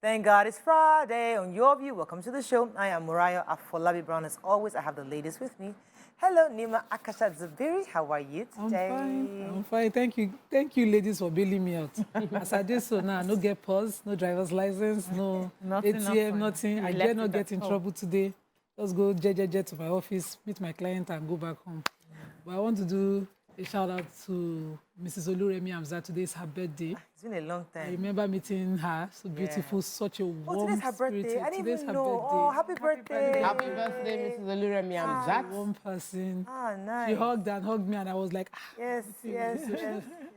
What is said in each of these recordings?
Thank God it's Friday. On Your View, welcome to the show. I am Muriah Afolabi Brown. As always, I have the ladies with me. Hello, Nima Akasha Zabiri. How are you today? I'm fine. Thank you, ladies, for bailing me out. As I did so now, no get pause, no driver's license, no ATM, nothing. I dare not get in trouble today. Just go jet to my office, meet my client, and go back home. But I want to do a shout out to Mrs. Oluremi Amza. Today is her birthday. It's been a long time. I remember meeting her. So beautiful, such a warm today's her birthday. spirited. I didn't Today's even her know. birthday. Oh, happy birthday. Happy birthday, Mrs. Oluremi Amza. One person. Ah, nice. She hugged me, and I was like, yes.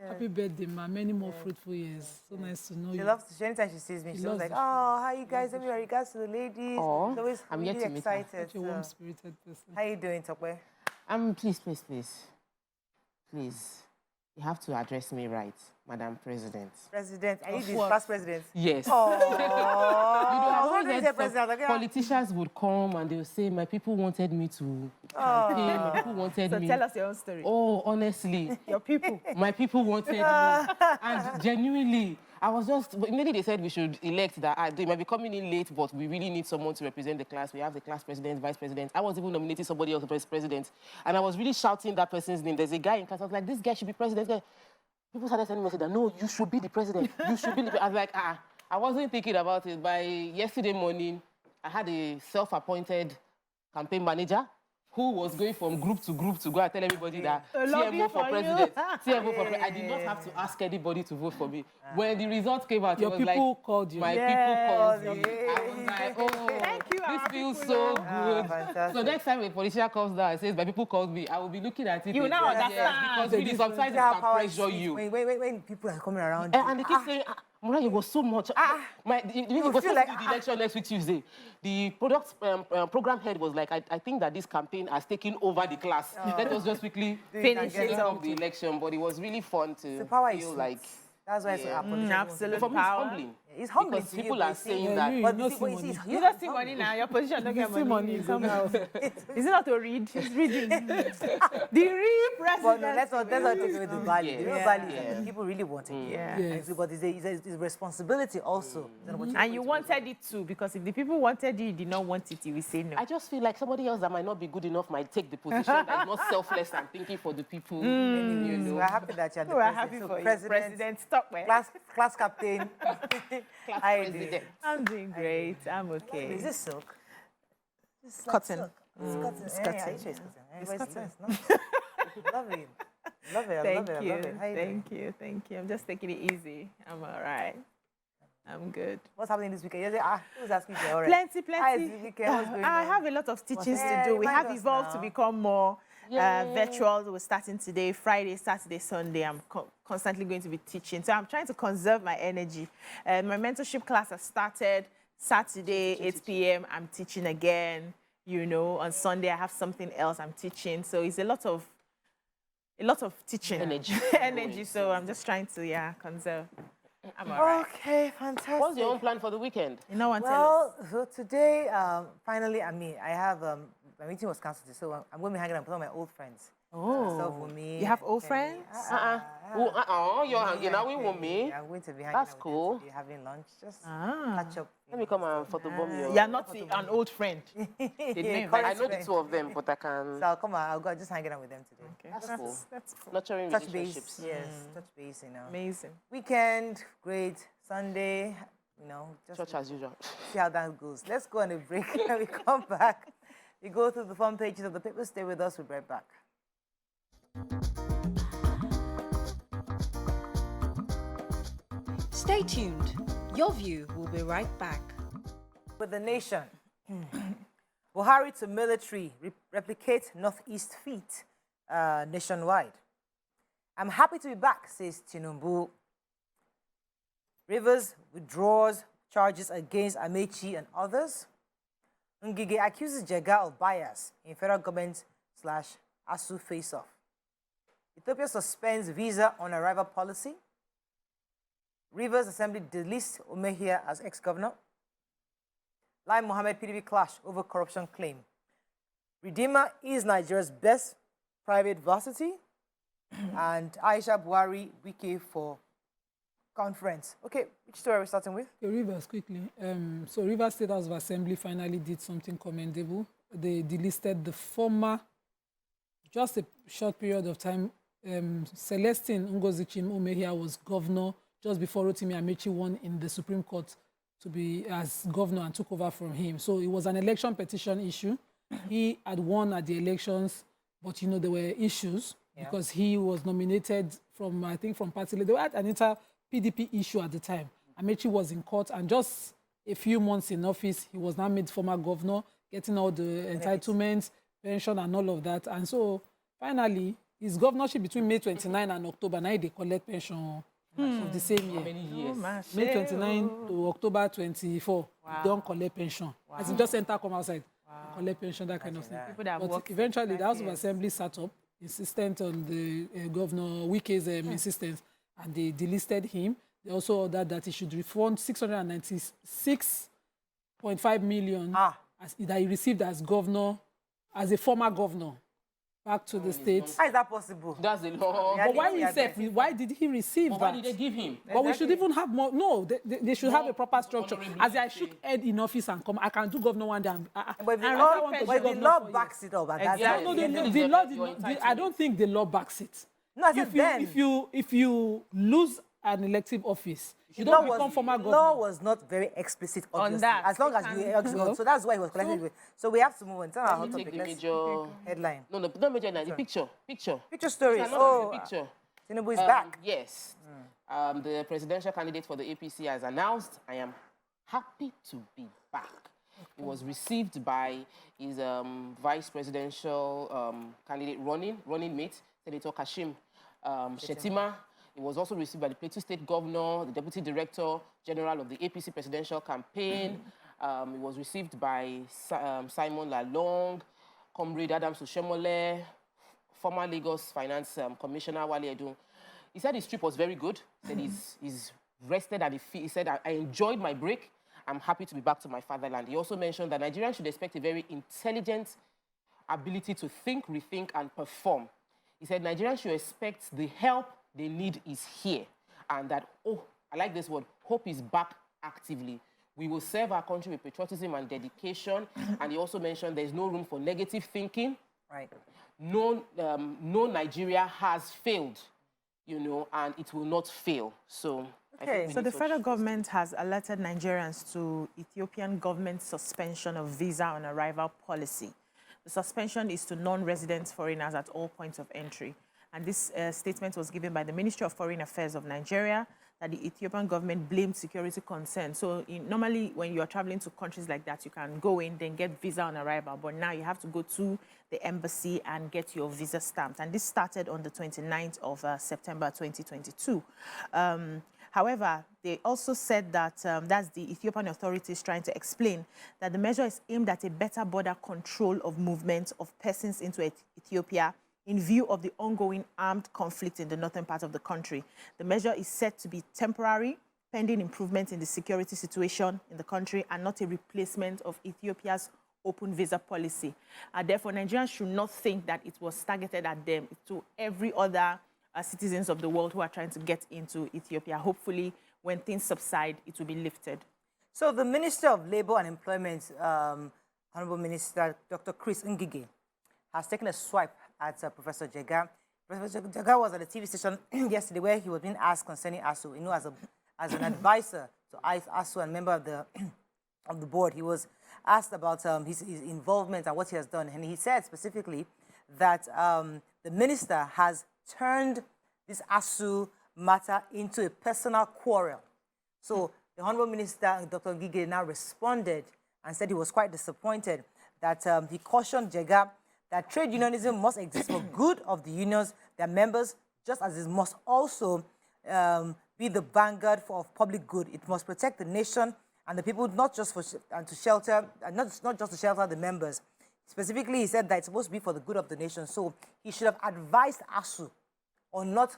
Happy birthday, ma. Many more fruitful years. So nice to know you. She loves to, anytime she sees me, she's like, oh, how you guys doing? Regards to the ladies. Oh, she's always I'm really yet to meet her. excited. Such a warm-spirited person. How you doing, Tokwe? Please. You have to address me right, Madam President. President, are you the past president? Yes. Oh, I always say president. Politicians would come and they would say, my people wanted me to campaign, my people wanted me. So tell us your own story. Oh, honestly. Your people. My people wanted me. And genuinely, I was just, immediately they said we should elect that. They might be coming in late, but we really need someone to represent the class. We have the class president, vice president. I was even nominating somebody else as president. And I was really shouting that person's name. There's a guy in class. I was like, this guy should be president. People started sending me that, no, you should be the president. You should be the president. I was like, I wasn't thinking about it. By yesterday morning, I had a self-appointed campaign manager who was going from group to group to go and tell everybody that TMO for president, TMO for president. I did not have to ask anybody to vote for me. When the results came out, your it was people like, called you. My people called me. I was like, oh, Thank you, this feels so good. So next time a politician comes down and says, my people called me, I will be looking at it. You now understand. Because really, sometimes it can pressure you. When people are coming around you. And they keep saying, Mura, you go so much. You go to the election next week Tuesday. The program head was like, I think that this campaign has taken over the class. Let us just quickly finish the election. But it was really fun to feel like. That's why it's absolute for me, power. it's humbling. It's humbling because people are saying that. You But don't you don't see money now. Your position don't get money. Somehow. Is it not to read? It's reading. The real president. But no, let's not take away the value. The real value is people really want it. Yes. But it's a responsibility also. And you wanted it too, because if the people wanted you did not want it, you will say no. I just feel like somebody else that might not be good enough might take the position that is not selfless and thinking for the people. You know. We're happy that you're the We're president. happy for you. President, Stop, man. class captain. Class How you president. doing? I'm doing great. I'm okay. Is this silk? It's Cotton. Silk. It's cotton. It's Yeah, cotton. it's cotton. It's It's cotton. nice. Love it. Love it. I Thank love you. it. How you doing? Thank you. I'm just taking it easy. I'm all right. I'm good. What's happening this weekend? You say, who's asking you already? Plenty. How is the weekend? What's going I on? have a lot of teachings Yeah, to do. We remind have us evolved to now. become more virtual. We're starting today, Friday, Saturday, Sunday. I'm constantly going to be teaching. So I'm trying to conserve my energy. My mentorship class has started Saturday, 8 p.m. I'm teaching again. You know, on Sunday I have something else I'm teaching. So it's a lot of teaching. Energy. So I'm just trying to, conserve. I'm all right. Okay, fantastic. What's your own plan for the weekend? You know what? Well, so today, finally, I have, my meeting was cancelled, so I'm going to be hanging out with all my old friends. Oh, with me. you have old friends? You're hanging out with me. I'm going to be hanging That's out cool. with them today, having lunch, just catch up. Let me come and photobomb you. You're not an old friend. I know the two of them, but I can. So I'll come on, I'll go just hanging out with them today. Okay. That's cool. That's cool. Nurturing Touch base, relationships. yes, touch base, you know. Amazing. Weekend, great. Sunday, you know, just Church as usual. see how that goes. Let's go on a break. When we come back, we go through the front pages of the paper. Stay with us. We'll be right back. Stay tuned. Your View will be right back. With the nation, Buhari to military, replicate Northeast feat nationwide. I'm happy to be back, says Tinubu. Rivers withdraws charges against Amechi and others. Ngige accuses Jega of bias in federal government/ASU face-off. Ethiopia suspends visa on arrival policy. Rivers Assembly deletes Umehia as ex-governor. Lai Mohammed PDP clash over corruption claim. Redeemer is Nigeria's best private varsity. And Aisha Buhari Wike for conference. Okay, which story are we starting with? Okay, Rivers, quickly. So Rivers State House of Assembly finally did something commendable. They delisted the former, just a short period of time, Celestine Ngozi Umehia was governor just before Rotimi Amechi won in the Supreme Court to be as governor and took over from him. So it was an election petition issue. He had won at the elections, but, you know, there were issues because he was nominated from, I think, from party. They had an inter-PDP issue at the time. Amechi was in court, and just a few months in office, he was now made former governor, getting all the entitlements, pension, and all of that. And so, finally, his governorship between May 29 and October, now they collect pension of the same year. How many years? May 29 to October 24, he don't collect pension. As he just enter, come outside, collect pension, that kind of thing. But eventually, the House of Assembly sat up, insistent on the Governor Wike's insistence, and they delisted him. They also ordered that he should refund 696.5 million that he received as governor, as a former governor, back to the state. How is that possible? That's the law. But why did he receive that? Why did they give him? But we should even have more. No, they should have a proper structure. As I shook head in office and come, I can do governor one day. But the law backs it up. I don't think the law backs it. No, I said then. If you lose an elective office, you don't become former governor. Law was not very explicit on that. As long as you, so that's why he was collected with. So we have to move on. Tell our hot topic. Major headline. No, not major headline. The picture. Picture stories. Picture. Tinubu is back. Yes. The presidential candidate for the APC has announced, I am happy to be back. He was received by his vice presidential candidate running mate, Senator Kashim Shettima. He was also received by the Plateau State Governor, the Deputy Director General of the APC presidential campaign. He was received by Simon Lalong, Comrade Adams Oshemole, former Lagos Finance Commissioner Wale Edun. He said his trip was very good. He said he's rested and he said, I enjoyed my break. I'm happy to be back to my fatherland. He also mentioned that Nigerians should expect a very intelligent ability to think, rethink, and perform. He said Nigerians should expect the help they need is here. And that, I like this word, hope is back actively. We will serve our country with patriotism and dedication. And he also mentioned there's no room for negative thinking. Right. No Nigeria has failed, you know, and it will not fail. So, okay. So the federal government has alerted Nigerians to Ethiopian government suspension of visa on arrival policy. The suspension is to non-resident foreigners at all points of entry. And this statement was given by the Ministry of Foreign Affairs of Nigeria, that the Ethiopian government blamed security concerns. So normally when you're traveling to countries like that, you can go in, then get visa on arrival. But now you have to go to the embassy and get your visa stamped. And this started on the 29th of September 2022. However, they also said that that's the Ethiopian authorities trying to explain that the measure is aimed at a better border control of movement of persons into Ethiopia in view of the ongoing armed conflict in the northern part of the country. The measure is said to be temporary, pending improvement in the security situation in the country, and not a replacement of Ethiopia's open visa policy. Therefore, Nigerians should not think that it was targeted at them, to every other citizens of the world who are trying to get into Ethiopia. Hopefully, when things subside, it will be lifted. So the Minister of Labour and Employment, Honourable Minister Dr. Chris Ngige, has taken a swipe at Professor Jega. Professor Jega was at a TV station yesterday where he was being asked concerning ASU. You know, as an advisor to ASU and member of the board, he was asked about his involvement and what he has done. And he said specifically that the minister has turned this ASU matter into a personal quarrel. So the Honourable Minister, Dr. Ngige, now responded and said he was quite disappointed that he cautioned Jega that trade unionism must exist for good of the unions, their members, just as it must also be the vanguard of public good. It must protect the nation and the people, not just to shelter the members. Specifically, he said that it's supposed to be for the good of the nation. So he should have advised ASU on not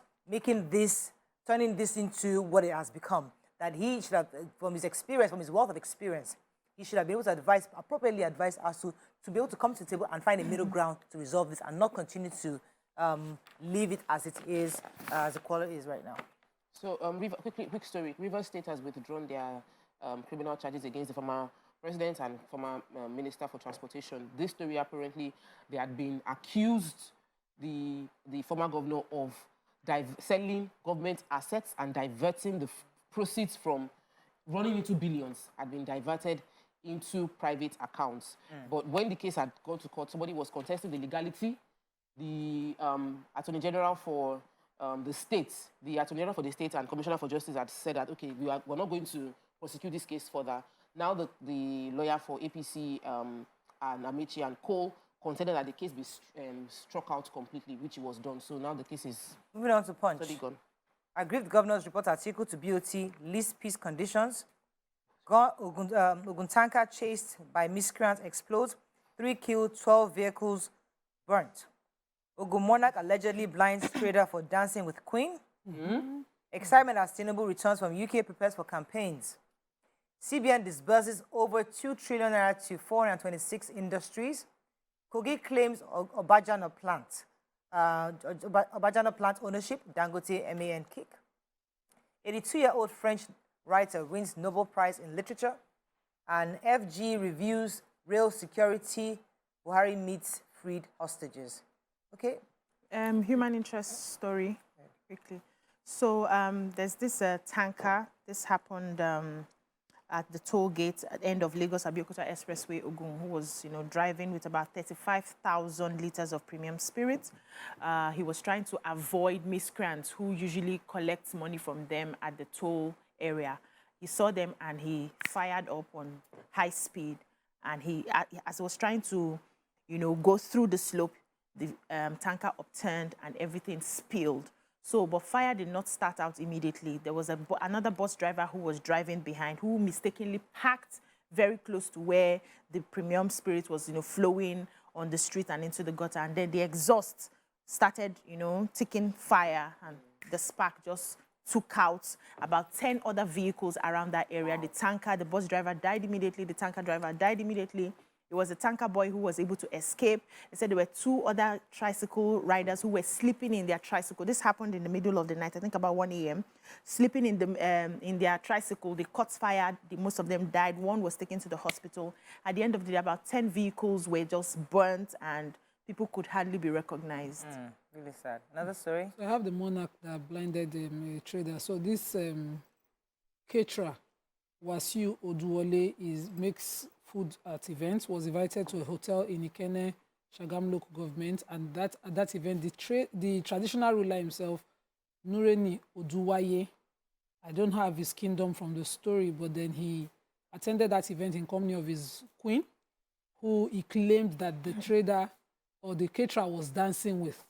turning this into what it has become. That he should have, from his experience, from his wealth of experience, he should have been able to appropriately advise ASU to be able to come to the table and find a middle ground to resolve this and not continue to leave it as it is, as the quality is right now. So, quick story. Rivers State has withdrawn their criminal charges against the former president and former minister for transportation. This story, apparently, they had been accused, the former governor, of selling government assets and diverting the proceeds from running into billions, had been diverted into private accounts. But when the case had gone to court, somebody was contesting the legality. The Attorney General for the state, the Attorney General for the state and Commissioner for Justice had said that, okay, we're not going to prosecute this case further. Now the lawyer for APC and Amechi and Cole contended that the case be struck out completely, which was done. So now the case is Moving on to Punch. gone. Aggrieved governors report article to BOT lists peace conditions. Ogun tanker chased by miscreants explodes. 3 killed, 12 vehicles burnt. Ogun monarch allegedly blinds trader for dancing with Queen. Excitement as Tinubu returns from UK, prepares for campaigns. CBN disburses over 2 trillion naira to 426 industries. Kogi claims Obajano plant. Obajano plant ownership, Dangote MAN kick. 82-year-old French writer wins Nobel Prize in Literature. And FG reviews rail security. Buhari meets freed hostages. Okay. Human interest story, quickly. So there's this tanker. This happened at the toll gate at the end of Lagos-Abeokuta Expressway, Ogun, who was, driving with about 35,000 liters of premium spirit. He was trying to avoid miscreants who usually collect money from them at the toll area. He saw them and he fired up on high speed. And as he was trying to, go through the slope, the tanker upturned and everything spilled. So, but fire did not start out immediately. There was another bus driver who was driving behind, who mistakenly parked very close to where the premium spirit was, flowing on the street and into the gutter. And then the exhaust started, taking fire, and the spark just took out about 10 other vehicles around that area. The tanker, the bus driver died immediately. The tanker driver died immediately. It was a tanker boy who was able to escape. They said there were 2 other tricycle riders who were sleeping in their tricycle. This happened in the middle of the night, I think about 1 a.m. Sleeping in their tricycle. They caught fire. Most of them died. 1 was taken to the hospital. At the end of the day, about 10 vehicles were just burnt and people could hardly be recognized. Really sad. Another story? So I have the monarch that blinded a trader. So this caterer, Wasiu Oduwole, makes food at events, was invited to a hotel in Ikene, Shagam local government, and at that event, the traditional ruler himself, Nureni Oduwaye, I don't have his kingdom from the story, but then he attended that event in company of his queen, who he claimed that the trader or the caterer was dancing with.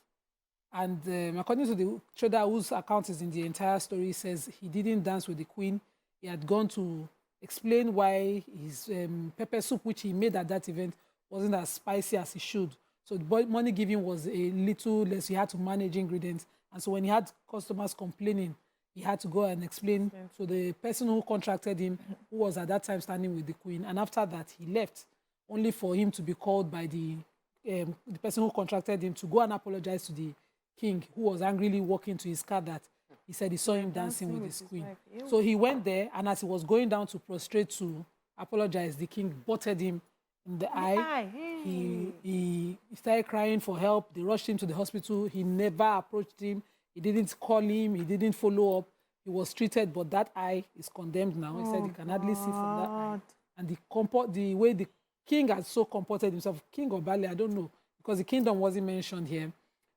And according to the trader whose account is in the entire story, he says he didn't dance with the queen. He had gone to explain why his pepper soup, which he made at that event, wasn't as spicy as it should. So the money giving was a little less. He had to manage ingredients. And so when he had customers complaining, he had to go and explain to the person who contracted him, who was at that time standing with the queen. And after that, he left, only for him to be called by the person who contracted him to go and apologize to the king, who was angrily walking to his car, that he said he saw him dancing with his queen. So he went there, and as he was going down to prostrate to apologize, the king butted him in the eye. He started crying for help. They rushed him to the hospital. He never approached him. He didn't call him. He didn't follow up. He was treated, but that eye is condemned now. He said he can hardly see from that eye. And the way the king has so comported himself, King of Bali, I don't know, because the kingdom wasn't mentioned here,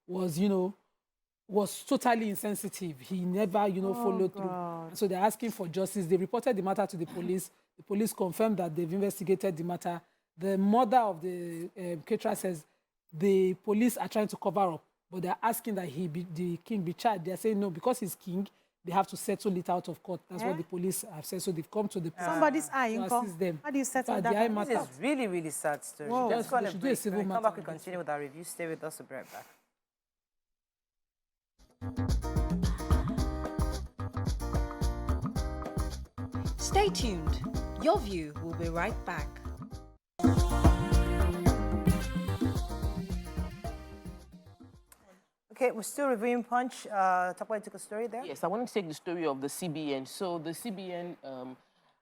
was totally insensitive. He never, followed through. And so they're asking for justice. They reported the matter to the police. The police confirmed that they've investigated the matter. The mother of the caterer says the police are trying to cover up, but they're asking that the king be charged. They're saying no, because he's king, they have to settle it out of court. That's what the police have said. So they've come to the somebody's eye to assist them. How do you settle that? This is really, really sad story. Just want to break. When we come back, we continue with our review. Stay with us. We'll be right back. Stay tuned. Your View will be right back. Okay, Okay, we're still reviewing Punch. Topo took a story there. Yes, I want to take the story of the CBN. So the CBN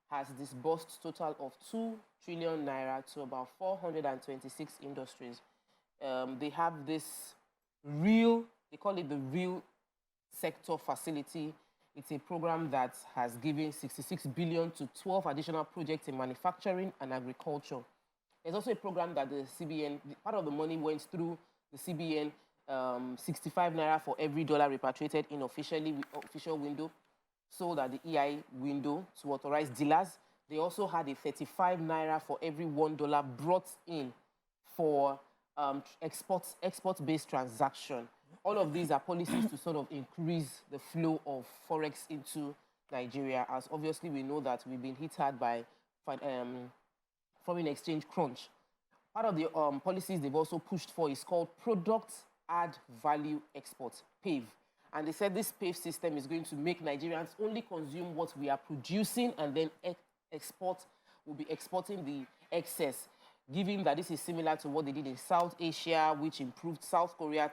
has disbursed total of 2 trillion naira to about 426 industries. They have this they call it the real sector facility. It's a program that has given 66 billion to 12 additional projects in manufacturing and agriculture. There's also a program that the CBN, part of the money went through the CBN, 65 naira for every dollar repatriated in official window, sold at the EI window to authorized dealers. They also had a 35 naira for every $1 brought in for export-based transaction. All of these are policies to sort of increase the flow of forex into Nigeria, as obviously we know that we've been hit hard by foreign exchange crunch. Part of the policies they've also pushed for is called Product Add Value Export, PAVE. And they said this PAVE system is going to make Nigerians only consume what we are producing, and then will be exporting the excess, given that this is similar to what they did in South Asia, which improved South Korea,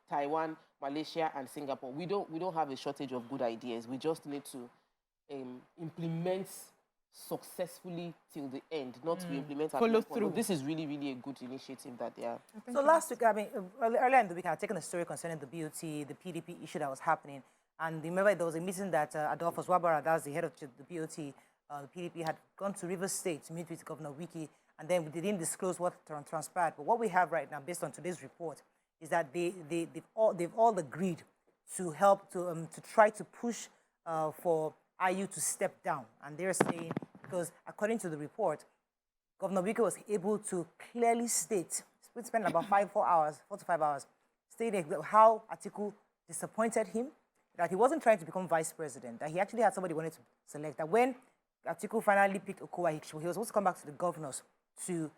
Taiwan, Malaysia, and Singapore. We don't have a shortage of good ideas. We just need to implement successfully till the end, not to implement at follow one point. through. But this is really, really a good initiative that they are. So last week, I mean, earlier in the week, I had taken a story concerning the BOT, the PDP issue that was happening. And remember, there was a meeting that Adolphus Wabara, that's the head of the BOT, the PDP, had gone to Rivers State to meet with Governor Wiki, and then they didn't disclose what transpired. But what we have right now, based on today's report, is that they've all agreed to help to try to push for IU to step down. And they're saying, because according to the report, Governor Wiki was able to clearly state, we spent about 4 to 5 hours, stating how Atiku disappointed him, that he wasn't trying to become vice president, that he actually had somebody he wanted to select, that when Atiku finally picked Okowa, he was supposed to come back to the governors to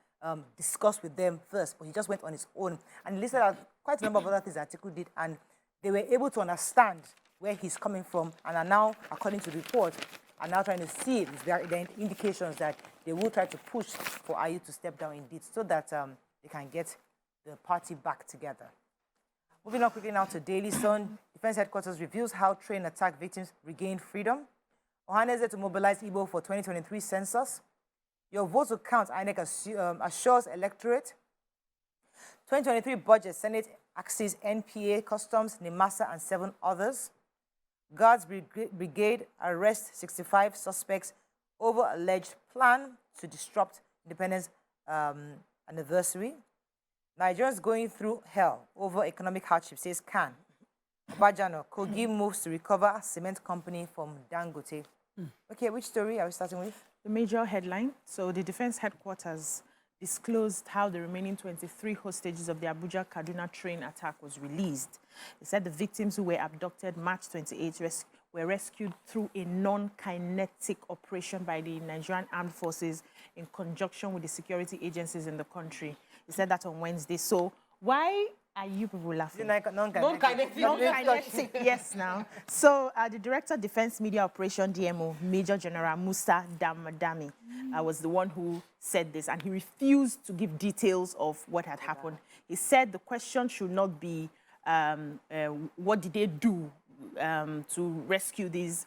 discuss with them first, but he just went on his own. And he listed out quite a number of other things that Atiku did, and they were able to understand where he's coming from, and are now, according to the report, are now trying to see if there are indications that they will try to push for IU to step down indeed, so that they can get the party back together. Moving on quickly now to Daily Sun. Defense Headquarters reveals how train attack victims regained freedom. Ohaneze to mobilize Igbo for 2023 census. Your votes will count, INEC assures electorate. 2023 budget, Senate axes NPA, Customs, NIMASA, and 7 others. Guards Brigade arrest 65 suspects over alleged plan to disrupt Independence anniversary. Nigerians going through hell over economic hardship, says Khan. Bajano, Kogi moves to recover cement company from Dangote. Okay, which story are we starting with? The major headline. So the Defense Headquarters disclosed how the remaining 23 hostages of the Abuja-Kaduna train attack was released. They said the victims who were abducted March 28 were rescued through a non-kinetic operation by the Nigerian Armed Forces in conjunction with the security agencies in the country. They said that on Wednesday. So why are you people laughing? Non-kinetic. Non-kinetic, yes, now. So the Director of Defense Media Operation, DMO, Major General Musa Damadami, was the one who said this, and he refused to give details of what had happened. He said the question should not be what did they do to rescue these,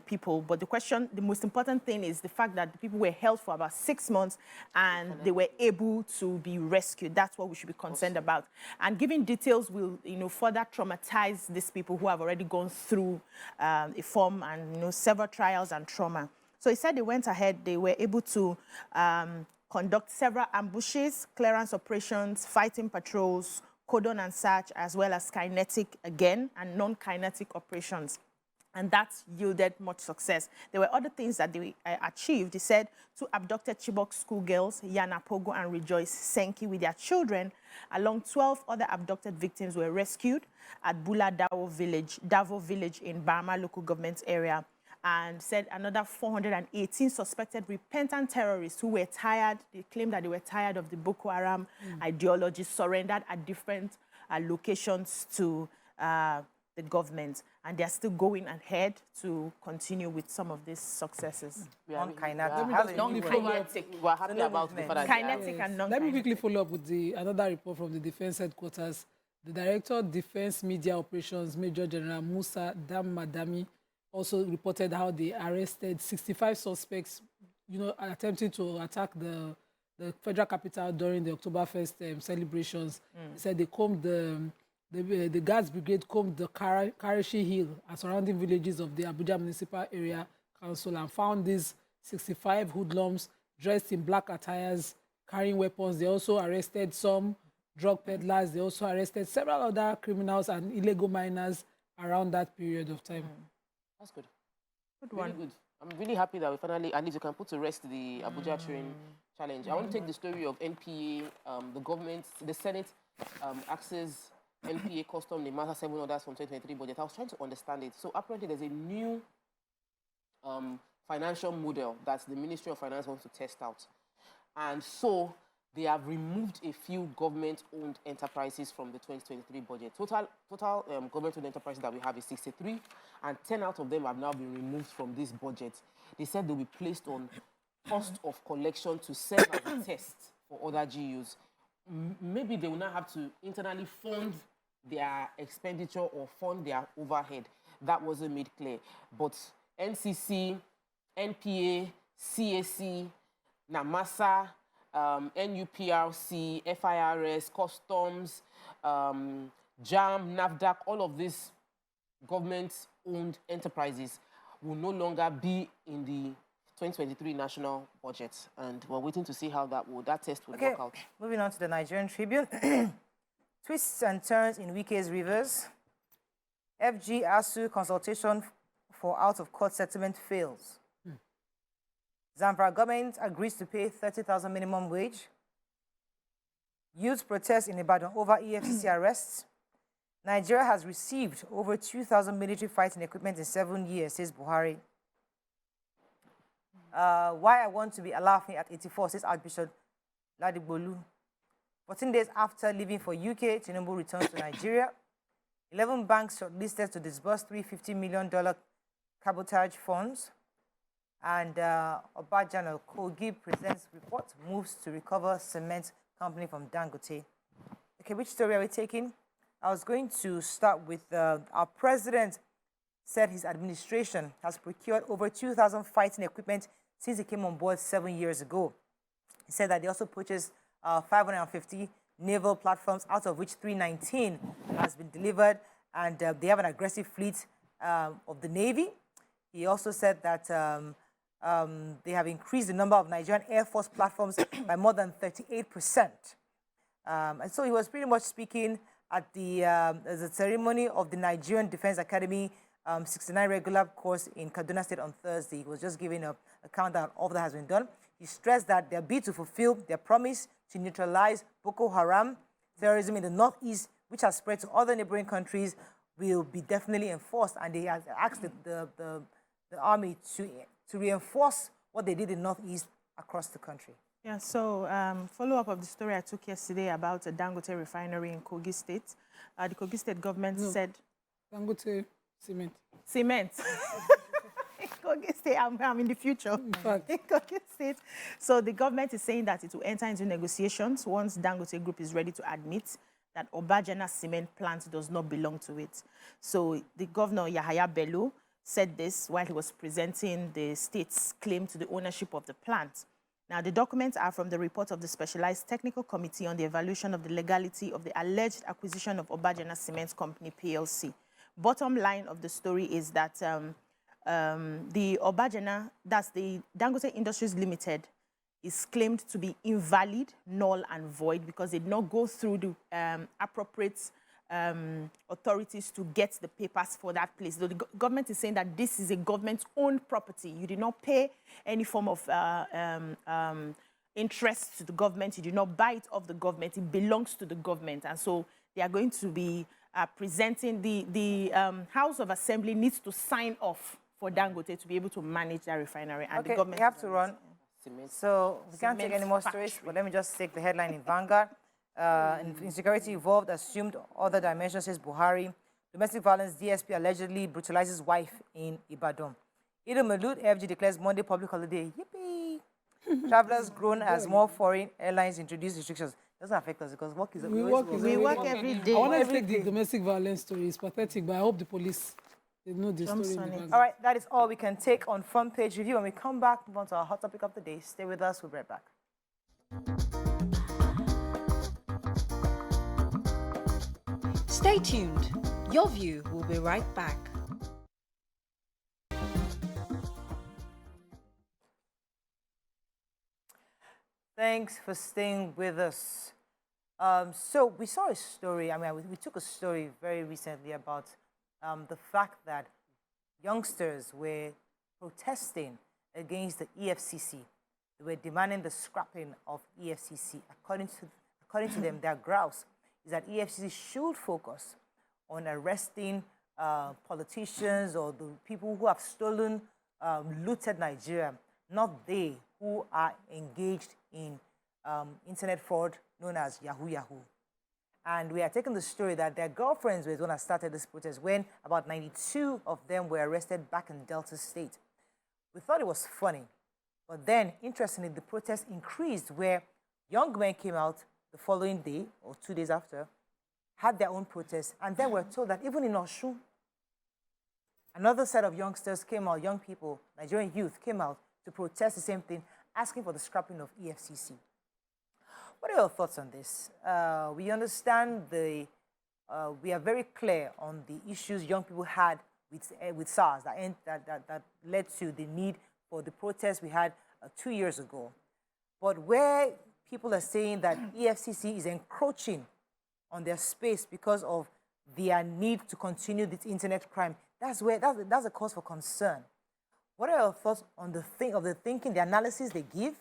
people. But the most important thing is the fact that the people were held for about 6 months and they were able to be rescued. That's what we should be concerned about. And giving details will, further traumatize these people who have already gone through a form and, several trials and trauma. So he said they went ahead, they were able to conduct several ambushes, clearance operations, fighting patrols, cordon and search, as well as kinetic again and non-kinetic operations. And that yielded much success. There were other things that they achieved. He said 2 abducted Chibok schoolgirls, Yana Pogo and Rejoice Senki, with their children, along 12 other abducted victims were rescued at Bula Davo village in Bama local government area. And said another 418 suspected repentant terrorists who were tired, they claimed that they were tired of the Boko Haram ideology, surrendered at different locations to the government. And they're still going ahead to continue with some of these successes. Non-kinetic. We're happy about the fact that Kinetic and non-kinetic. Let me quickly follow up with another report from the Defense Headquarters. The Director of Defense Media Operations, Major General Musa Damadami, also reported how they arrested 65 suspects, attempting to attack the federal capital during the October 1st celebrations. They said they combed the Guards Brigade combed the Karachi Hill and surrounding villages of the Abuja Municipal Area Council and found these 65 hoodlums dressed in black attires, carrying weapons. They also arrested some drug peddlers. They also arrested several other criminals and illegal miners around that period of time. That's good. Good one. Really good. I'm really happy that we finally, at least you can put to rest the Abuja train challenge. I want to take the story of NPA, the government, the Senate access NPA custom, the matter 7 orders from 2023 budget. I was trying to understand it. So apparently there's a new financial model that the Ministry of Finance wants to test out. And so they have removed a few government-owned enterprises from the 2023 budget. Total government-owned enterprises that we have is 63, and 10 out of them have now been removed from this budget. They said they'll be placed on cost of collection to serve as a test for other GUs. Maybe they will not have to internally fund their expenditure or fund their overhead. That wasn't made clear. But NCC, NPA, CAC, NAMASA, NUPRC, FIRS, Customs, JAM, NAFDAC, all of these government-owned enterprises will no longer be in the 2023 national budget. And we're waiting to see how that test will work out. Moving on to the Nigerian Tribune. Twists and turns in Wike's rivers. FG ASU consultation for out-of-court settlement fails. Zamfara government agrees to pay 30,000 minimum wage. Youth protest in Ibadan over EFCC arrests. Nigeria has received over 2,000 military fighting equipment in 7 years, says Buhari. Why I want to be laughing at 84, says Archbishop Ladigbolu. 14 days after leaving for UK, Tinubu returns to Nigeria. 11 banks shortlisted to disburse $350 million cabotage funds. And Obajana Kogi presents report, moves to recover cement company from Dangote. Okay, which story are we taking? I was going to start with our president said his administration has procured over 2,000 fighting equipment since he came on board 7 years ago. He said that they also purchased 550 naval platforms, out of which 319 has been delivered, and they have an aggressive fleet of the Navy. He also said that they have increased the number of Nigerian Air Force platforms by more than 38%. And so he was pretty much speaking at the ceremony of the Nigerian Defense Academy 69 regular course in Kaduna State on Thursday. He was just giving a countdown of all that has been done. He stressed that their bid to fulfill their promise to neutralize Boko Haram terrorism in the northeast, which has spread to other neighboring countries, will be definitely enforced. And they have asked the army to reinforce what they did in the northeast across the country. Yeah, so follow-up of the story I took yesterday about a Dangote refinery in Kogi State. The Kogi State government said... Dangote cement. Cement. Kogi State, I'm in the future. In Kogi State. So the government is saying that it will enter into negotiations once Dangote Group is ready to admit that Obajana cement plant does not belong to it. So the governor, Yahaya Bello, said this while he was presenting the state's claim to the ownership of the plant. Now, the documents are from the report of the Specialized Technical Committee on the Evaluation of the Legality of the Alleged Acquisition of Obajana Cement Company, PLC. Bottom line of the story is that the Obajana, that's the Dangote Industries Limited, is claimed to be invalid, null, and void because they did not go through the appropriate authorities to get the papers for that place. So the government is saying that this is a government-owned property. You did not pay any form of interest to the government. You did not buy it off the government. It belongs to the government. And so they are going to be presenting, the House of Assembly needs to sign off for Dangote to be able to manage that refinery. And the government we have to run. So we can't take any more stories, but let me just take the headline in Vanguard. Insecurity evolved, assumed other dimensions, says Buhari. Domestic violence, DSP allegedly brutalizes wife in Ibadan. Idil Malud, FG declares Monday public holiday. Yippee! Travelers grown as more foreign airlines introduce restrictions. doesn't affect us because work is We work every day. I want to take the domestic violence story. It's pathetic, but I hope the police they know the story. In the all right, that is all we can take on front page review. When we come back, move on to our hot topic of the day. Stay with us. We'll be right back. Stay tuned. Your View will be right back. Thanks for staying with us. So we saw a story, we took a story very recently about the fact that youngsters were protesting against the EFCC. They were demanding the scrapping of EFCC. According to them, their grouse is that EFCC should focus on arresting politicians or the people who have stolen, looted Nigeria, not they who are engaged in internet fraud known as Yahoo Yahoo. And we are taking the story that their girlfriends were the one that started this protest when about 92 of them were arrested back in Delta State. We thought it was funny. But then, interestingly, the protest increased where young men came out the following day or 2 days after, had their own protest, and then we're told that even in Osun, another set of youngsters came out, young people, Nigerian youth came out to protest the same thing, asking for the scrapping of EFCC. What are your thoughts on this? We understand we are very clear on the issues young people had with SARS that led to the need for the protest we had 2 years ago. But where people are saying that EFCC is encroaching on their space because of their need to continue this internet crime, that's a cause for concern. What are your thoughts on the thinking, the analysis they give?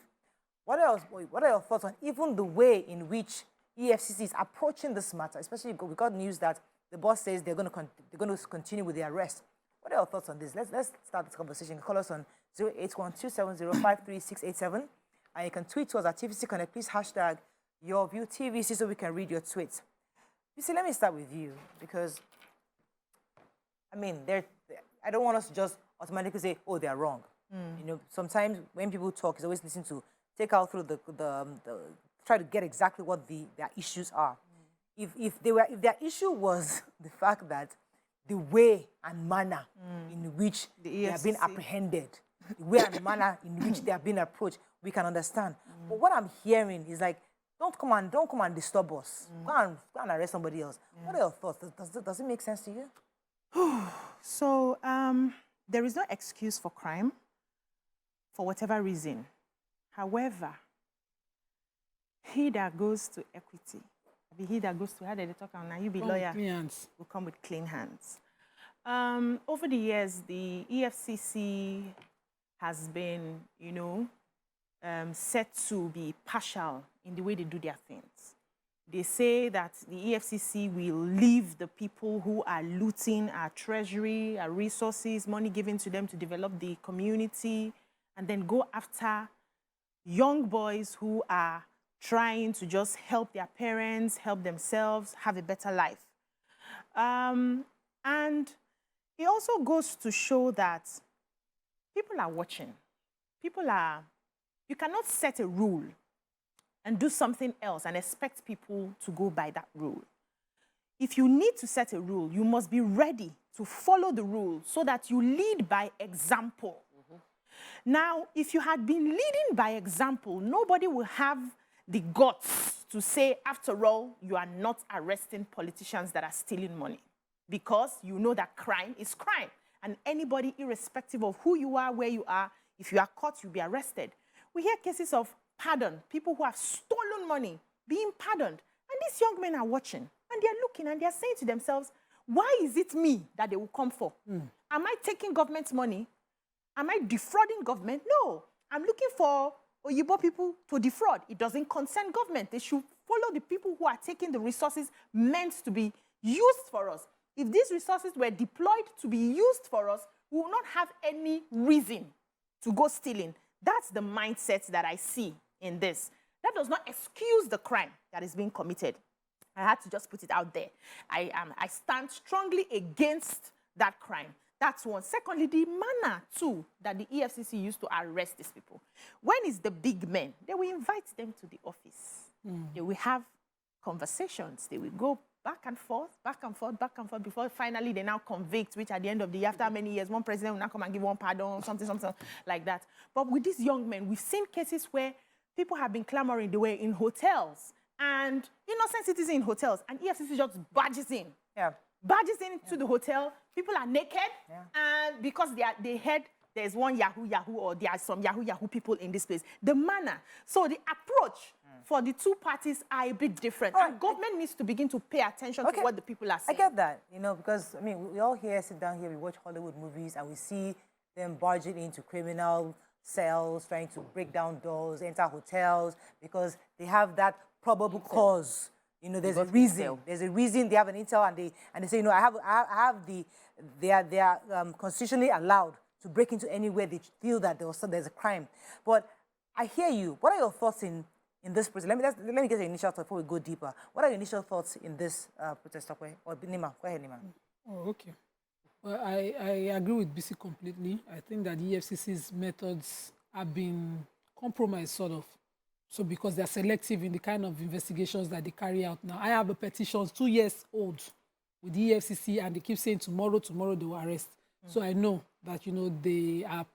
What are your thoughts on even the way in which EFCC is approaching this matter? Especially we got news that the boss says they're going to continue with the arrest. What are your thoughts on this? Let's start this conversation. Call us on 08127053687, and you can tweet to us at TVC Connect. Please hashtag your view TVC so we can read your tweets. You see, let me start with you because I don't want us to just automatically say, oh, they're wrong. You know, sometimes when people talk, it's always listen to take out through try to get exactly what their issues are. If their issue was the fact that the way and manner in which they have been apprehended, the way and manner in which they have been approached, we can understand. But what I'm hearing is like, don't come and disturb us. Go and arrest somebody else. What are your thoughts? Does it make sense to you? So there is no excuse for crime for whatever reason. However, he that goes to equity, he that goes to, how did they talk now? You be lawyer, will come with clean hands. Over the years, the EFCC has been, set to be partial in the way they do their things. They say that the EFCC will leave the people who are looting our treasury, our resources, money given to them to develop the community, and then go after young boys who are trying to just help their parents, help themselves, have a better life. And it also goes to show that people are watching. You cannot set a rule and do something else and expect people to go by that rule. If you need to set a rule, you must be ready to follow the rule so that you lead by example. Now, if you had been leading by example, nobody will have the guts to say, after all, you are not arresting politicians that are stealing money, because you know that crime is crime. And anybody, irrespective of who you are, where you are, if you are caught, you'll be arrested. We hear cases of pardon, people who have stolen money being pardoned. And these young men are watching, and they're looking, and they're saying to themselves, why is it me that they will come for? Am I taking government's money? Am I defrauding government? No. I'm looking for Igbo people to defraud. It doesn't concern government. They should follow the people who are taking the resources meant to be used for us. If these resources were deployed to be used for us, we will not have any reason to go stealing. That's the mindset that I see in this. That does not excuse the crime that is being committed. I had to just put it out there. I stand strongly against that crime. That's one. Secondly, the manner, too, that the EFCC used to arrest these people. When it's the big men, they will invite them to the office. They will have conversations. They will go back and forth, before finally they now convict, which at the end of the year, after many years, one president will now come and give one pardon, something like that. But with these young men, we've seen cases where people have been clamoring. They were in hotels, and innocent citizens in hotels, and EFCC just barges in. Yeah. Barges into the hotel. People are naked, and because they heard there's one Yahoo, or there are some Yahoo people in this place. The manner, so the approach for the two parties are a bit different. And government needs to begin to pay attention to what the people are saying. I get that, because, I mean, we all here sit down here, we watch Hollywood movies, and we see them barging into criminal cells, trying to break down doors, enter hotels, because they have that probable cause. There's a reason. There's a reason they have an intel, and they say, they are constitutionally allowed to break into anywhere they feel that there's a crime. But I hear you. What are your thoughts in this protest? Let me get your initial thoughts before we go deeper. What are your initial thoughts in this protest? Or Nima, go ahead, Nima. Oh, okay. Well, I agree with BC completely. I think that the EFCC's methods have been compromised, sort of. So because they're selective in the kind of investigations that they carry out now. I have a petition 2 years old with the EFCC, and they keep saying tomorrow they will arrest. So I know that, they are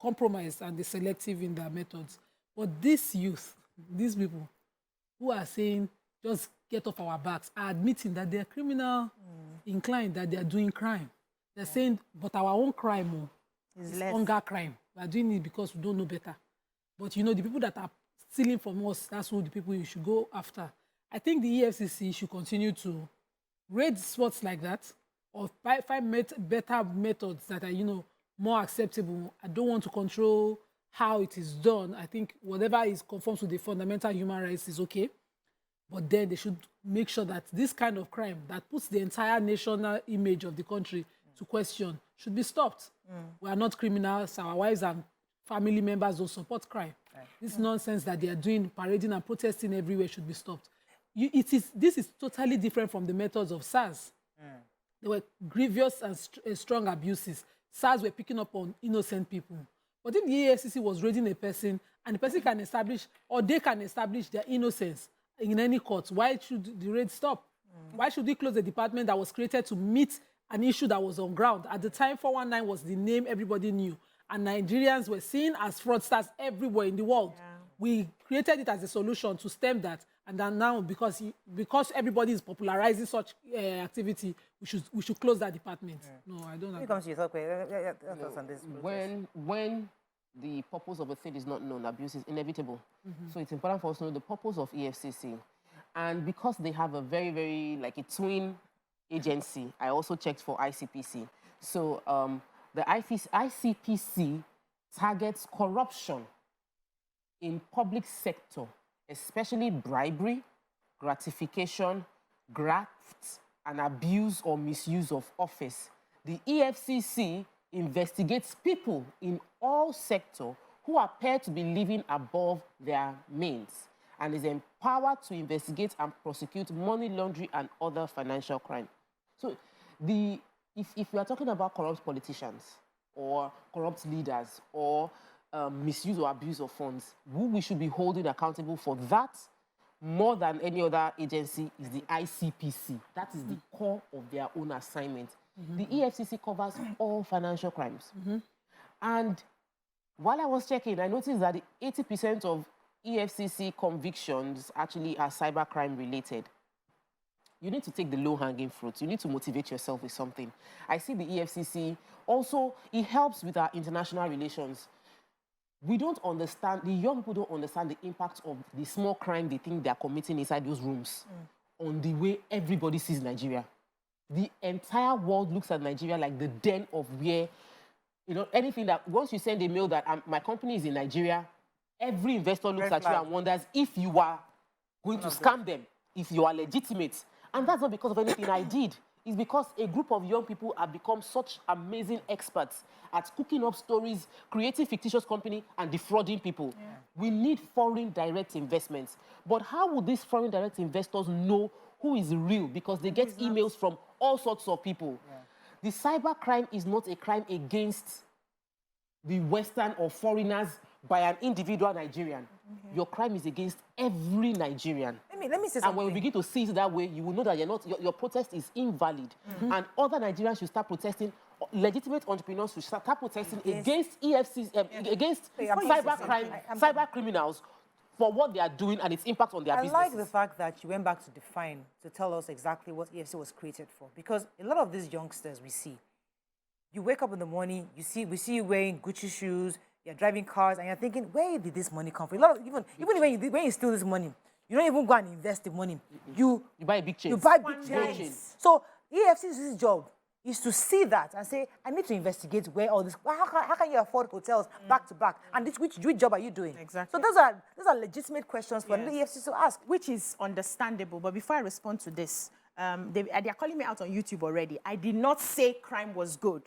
compromised and they're selective in their methods. But this youth, these people who are saying, just get off our backs, are admitting that they're criminal inclined, that they are doing crime. They're saying, but our own crime is hunger crime. We are doing it because we don't know better. But, the people that are stealing from us, that's who the people you should go after. I think the EFCC should continue to raid spots like that, or find better methods that are, more acceptable. I don't want to control how it is done. I think whatever is conforms to the fundamental human rights is okay. But then they should make sure that this kind of crime that puts the entire national image of the country to question should be stopped. We are not criminals. Our wives and family members don't support crime. This nonsense that they are doing, parading and protesting everywhere, should be stopped. This is totally different from the methods of SARS. There were grievous and strong abuses. SARS were picking up on innocent people. But if the EFCC was raiding a person, and the person can establish, or they can establish their innocence in any court, why should the raid stop? Why should we close a department that was created to meet an issue that was on ground? At the time, 419 was the name everybody knew. And Nigerians were seen as fraudsters everywhere in the world. We created it as a solution to stem that. And then now, because everybody is popularizing such activity, we should close that department. No, I don't agree. When the purpose of a thing is not known, abuse is inevitable. So it's important for us to know the purpose of EFCC. And because they have a very, very, a twin agency, I also checked for ICPC. So the ICPC targets corruption in public sector, especially bribery, gratification, graft, and abuse or misuse of office. The EFCC investigates people in all sectors who appear to be living above their means and is empowered to investigate and prosecute money laundering and other financial crime. So if we are talking about corrupt politicians or corrupt leaders or misuse or abuse of funds, who we should be holding accountable for that more than any other agency is the ICPC. That is the core of their own assignment. The EFCC covers all financial crimes. And while I was checking, I noticed that 80% of EFCC convictions actually are cybercrime related. You need to take the low-hanging fruit. You need to motivate yourself with something. I see the EFCC also, it helps with our international relations. We don't understand, the young people don't understand the impact of the small crime they think they are committing inside those rooms on the way everybody sees Nigeria. The entire world looks at Nigeria like the den of where, anything that, once you send a mail that my company is in Nigeria, every investor looks at you and wonders if you are going to scam them, if you are legitimate. And that's not because of anything I did. It's because a group of young people have become such amazing experts at cooking up stories, creating fictitious company, and defrauding people. We need foreign direct investments. But how would these foreign direct investors know who is real? Because they get emails from all sorts of people. The cyber crime is not a crime against the Western or foreigners by an individual Nigerian. your crime is against every Nigerian. Let me say something. And when we begin to see it that way, you will know that your protest is invalid. And other Nigerians should start protesting. Legitimate entrepreneurs should start protesting against EFCs, against cyber criminals for what they are doing and its impact on their business. I like the fact that you went back to define, to tell us exactly what EFC was created for. Because a lot of these youngsters we see, you wake up in the morning, we see you wearing Gucci shoes, you're driving cars, and you're thinking, where did this money come from? Even when you steal this money, you don't even go and invest the money. You buy a big chain. You buy big chains. So EFC's job is to see that and say, I need to investigate where all this. How can you afford hotels back to back? And which job are you doing? Exactly. So those are legitimate questions for the EFC to ask, which is understandable. But before I respond to this, they are calling me out on YouTube already. I did not say crime was good.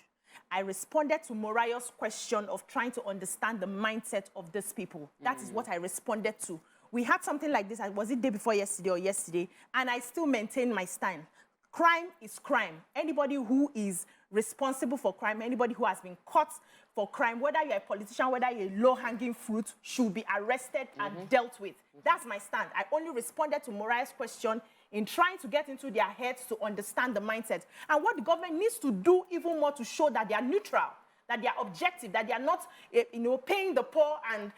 I responded to Morayo's question of trying to understand the mindset of these people. That is what I responded to. We had something like this. Was it day before yesterday or yesterday? And I still maintain my stand. Crime is crime. Anybody who is responsible for crime, anybody who has been caught for crime, whether you're a politician, whether you're a low-hanging fruit, should be arrested and dealt with. That's my stand. I only responded to Morayo's question in trying to get into their heads to understand the mindset. And what the government needs to do even more to show that they are neutral, that they are objective, that they are not, paying the poor and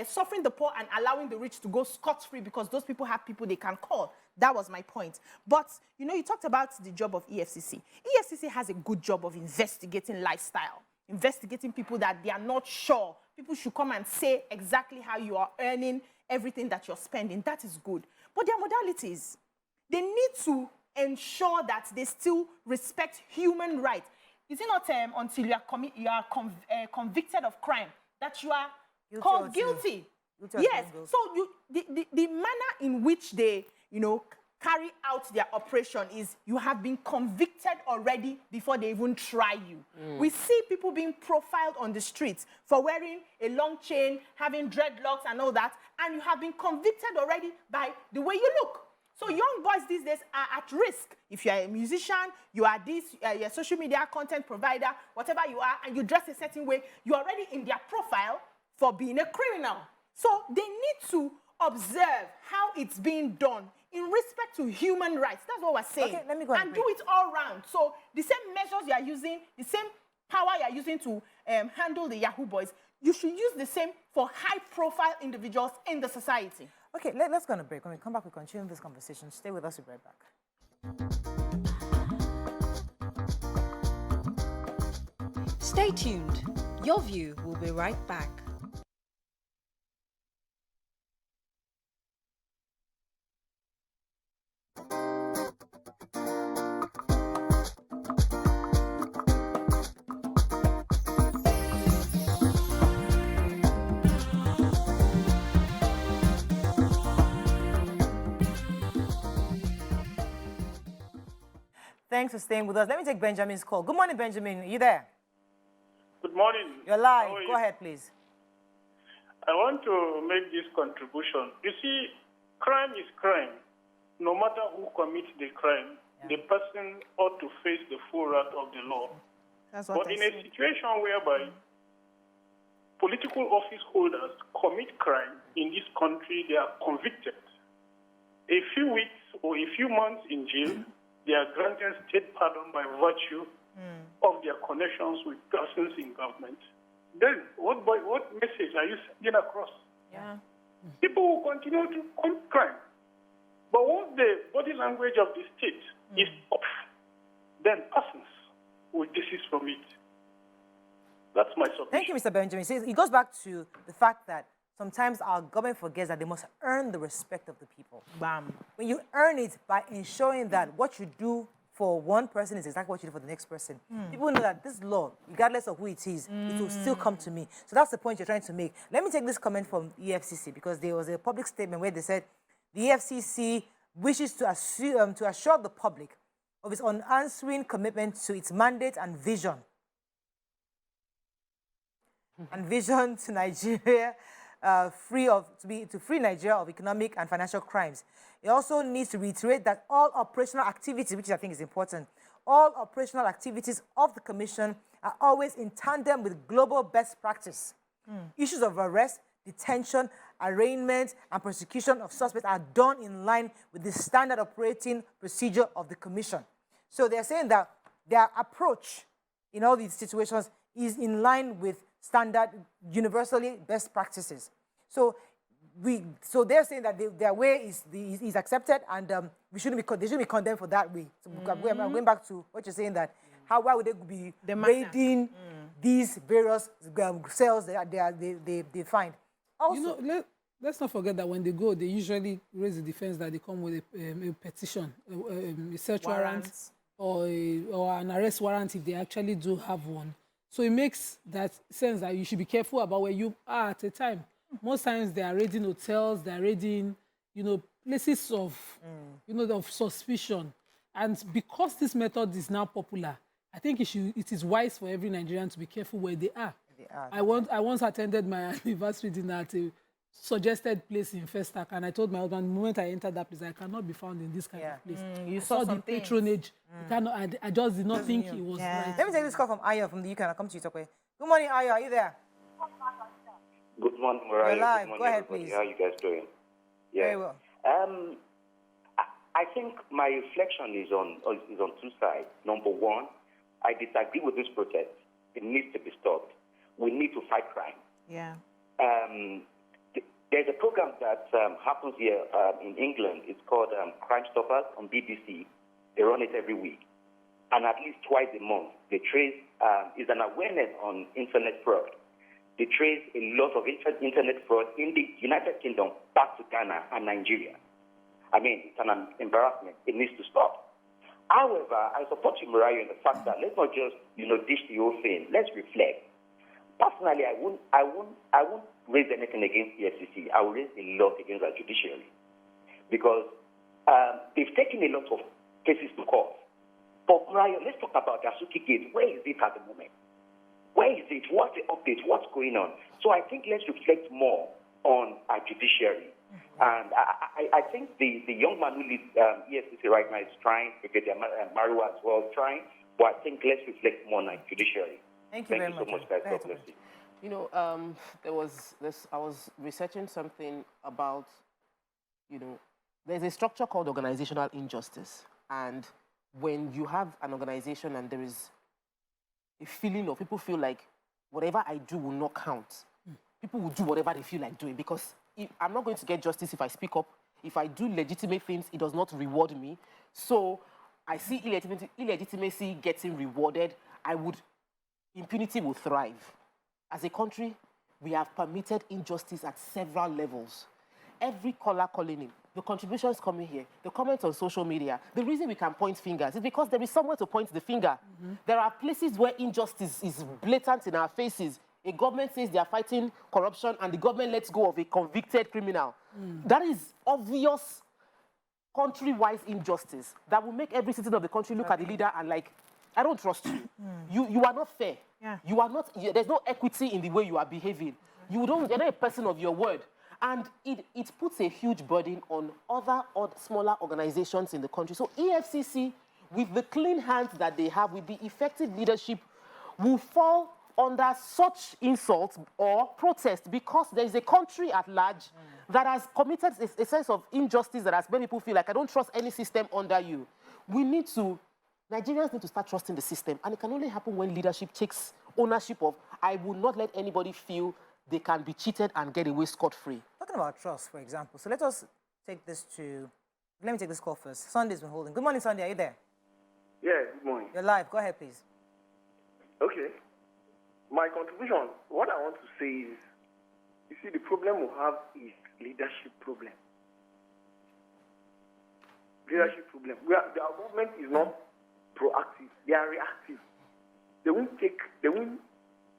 suffering the poor and allowing the rich to go scot-free because those people have people they can call. That was my point. But, you talked about the job of EFCC. EFCC has a good job of investigating lifestyle, investigating people that they are not sure. People should come and say exactly how you are earning everything that you're spending. That is good. But their modalities, they need to ensure that they still respect human rights. Is it not until you are convicted of crime that you are called guilty? Yes. So the manner in which they, carry out their operation is you have been convicted already before they even try you. We see people being profiled on the streets for wearing a long chain, having dreadlocks and all that, and you have been convicted already by the way you look. So young boys these days are at risk. If you are a musician, you are you're a social media content provider, whatever you are, and you dress a certain way, you're already in their profile for being a criminal. So they need to observe how it's being done in respect to human rights. That's what we're saying. Okay, let me go and do it all round. So the same measures you are using, the same power you are using to handle the Yahoo boys, you should use the same for high-profile individuals in the society. Okay, let's go on a break. When we come back, we continue this conversation. Stay with us. We'll be right back. Stay tuned. Your View will be right back. Thanks for staying with us. Let me take Benjamin's call. Good morning, Benjamin. Are you there? Good morning. You're live. Go ahead, please. I want to make this contribution. You see, crime is crime. No matter who commits the crime, the person ought to face the full wrath of the law. That's what but in a situation whereby political office holders commit crime in this country, they are convicted. A few weeks or a few months in jail, they are granted state pardon by virtue of their connections with persons in government. Then, what message are you sending across? Yeah. People will continue to commit crime. But once the body language of the state is off, then persons will desist from it. That's my submission. Thank you, Mr. Benjamin. It goes back to the fact that sometimes our government forgets that they must earn the respect of the people. Bam. When you earn it by ensuring that what you do for one person is exactly what you do for the next person. People know that this law, regardless of who it is, it will still come to me. So that's the point you're trying to make. Let me take this comment from EFCC, because there was a public statement where they said the EFCC wishes to assure the public of its unanswering commitment to its mandate and vision. And vision to Nigeria, to free Nigeria of economic and financial crimes. It also needs to reiterate that all operational activities, which I think is important, all operational activities of the Commission are always in tandem with global best practice. Issues of arrest, detention, arraignment, and prosecution of suspects are done in line with the standard operating procedure of the Commission. So they're saying that their approach in all these situations is in line with standard, universally best practices. So they're saying that their way is accepted, and they shouldn't be condemned for that way. So I'm going back to what you're saying, that why would they be raiding these various cells that they find? Also, let's not forget that when they go, they usually raise the defense that they come with a petition, a search warrant, or an arrest warrant if they actually do have one. So it makes that sense that you should be careful about where you are at a time. Most times they are raiding hotels, they are raiding, places of, of suspicion. And because this method is now popular, I think it is wise for every Nigerian to be careful where they are. I once attended my anniversary dinner at a suggested place in Festac, and I told my husband, the moment I entered that place, I cannot be found in this kind of place. You saw the patronage. I just did not think it was right. Let me take this call from Ayo from the UK, and I'll come to you, Tokwe. Good morning, Ayo. Are you there? Good morning, Mariah. You're live. Good morning, Go ahead, everybody. please. How are you guys doing? Yeah. Very well. I think my reflection is on two sides. Number one, I disagree with this protest. It needs to be stopped. We need to fight crime. Yeah. There's a program that happens here in England. It's called Crime Stoppers on BBC. They run it every week. And at least twice a month, they trace, is an awareness on internet fraud. They trace a lot of internet fraud in the United Kingdom back to Ghana and Nigeria. I mean, it's an embarrassment. It needs to stop. However, I support you, Mariah, in the fact that let's not just, dish the whole thing. Let's reflect. Personally, I won't raise anything against the FCC. I will raise a lot against our judiciary, because they've taken a lot of cases to court. But Mariah, let's talk about the Asuki Gate. Where is it at the moment? Where is it? What's the update? What's going on? So I think let's reflect more on our judiciary. And I think the young man who leads EFCC right now is trying to get their Marua as well, but I think let's reflect more on our judiciary. Thank you very so much, guys. God bless you. There was this, I was researching something about, there's a structure called organizational injustice. And when you have an organization and there is a feeling of people feel like whatever I do will not count, people will do whatever they feel like doing, because I'm not going to get justice if I speak up. If I do legitimate things, it does not reward me. So I see illegitimacy getting rewarded. Impunity will thrive. As a country, we have permitted injustice at several levels. Every caller calling in, the contributions coming here, the comments on social media, the reason we can point fingers is because there is somewhere to point the finger. There are places where injustice is blatant in our faces. A government says they are fighting corruption and the government lets go of a convicted criminal. That is obvious country-wise injustice that will make every citizen of the country look at the leader and like, I don't trust you. You are not fair. Yeah. You are not, there's no equity in the way you are behaving. You're not a person of your word. And it puts a huge burden on other smaller organizations in the country. So EFCC, with the clean hands that they have, with the effective leadership, will fall under such insult or protest, because there is a country at large that has committed a sense of injustice that has made people feel like, I don't trust any system under you. Nigerians need to start trusting the system, and it can only happen when leadership takes ownership of, I will not let anybody feel they can be cheated and get away scot-free. Talking about trust, for example, so let me take this call first. Sunday's been holding. Good morning, Sunday. Are you there? Yeah, good morning. You're live. Go ahead, please. Okay. My contribution, what I want to say is, you see, the problem we have is leadership problem. Leadership problem. Our government is not proactive. They are reactive. The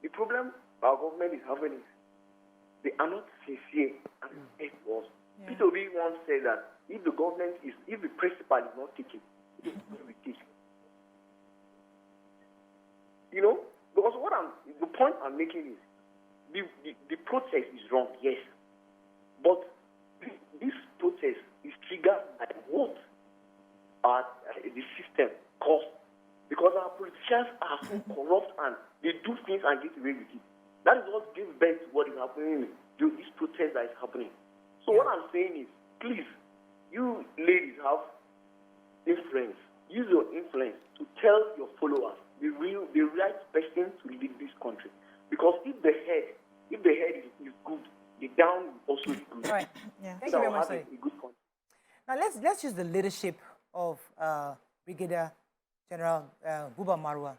problem our government is having is they are not sincere and efforts. Yeah. Peter Obi once said that if the principal is not taking, it will be taken. Because the point I'm making is the protest is wrong, yes. But this protest is triggered by what the system caused. Because our politicians are so corrupt and they do things and get away with it. That is what gives birth to what is happening this protest that is happening. So what I'm saying is, please, you ladies have influence. Use your influence to tell your followers the right person to lead this country. Because if the head is good, the down will also be good. All right. Yeah. Thank So you very I'll much, have sir. a good country. Now let's use the leadership of Brigadier General Buba Marwa.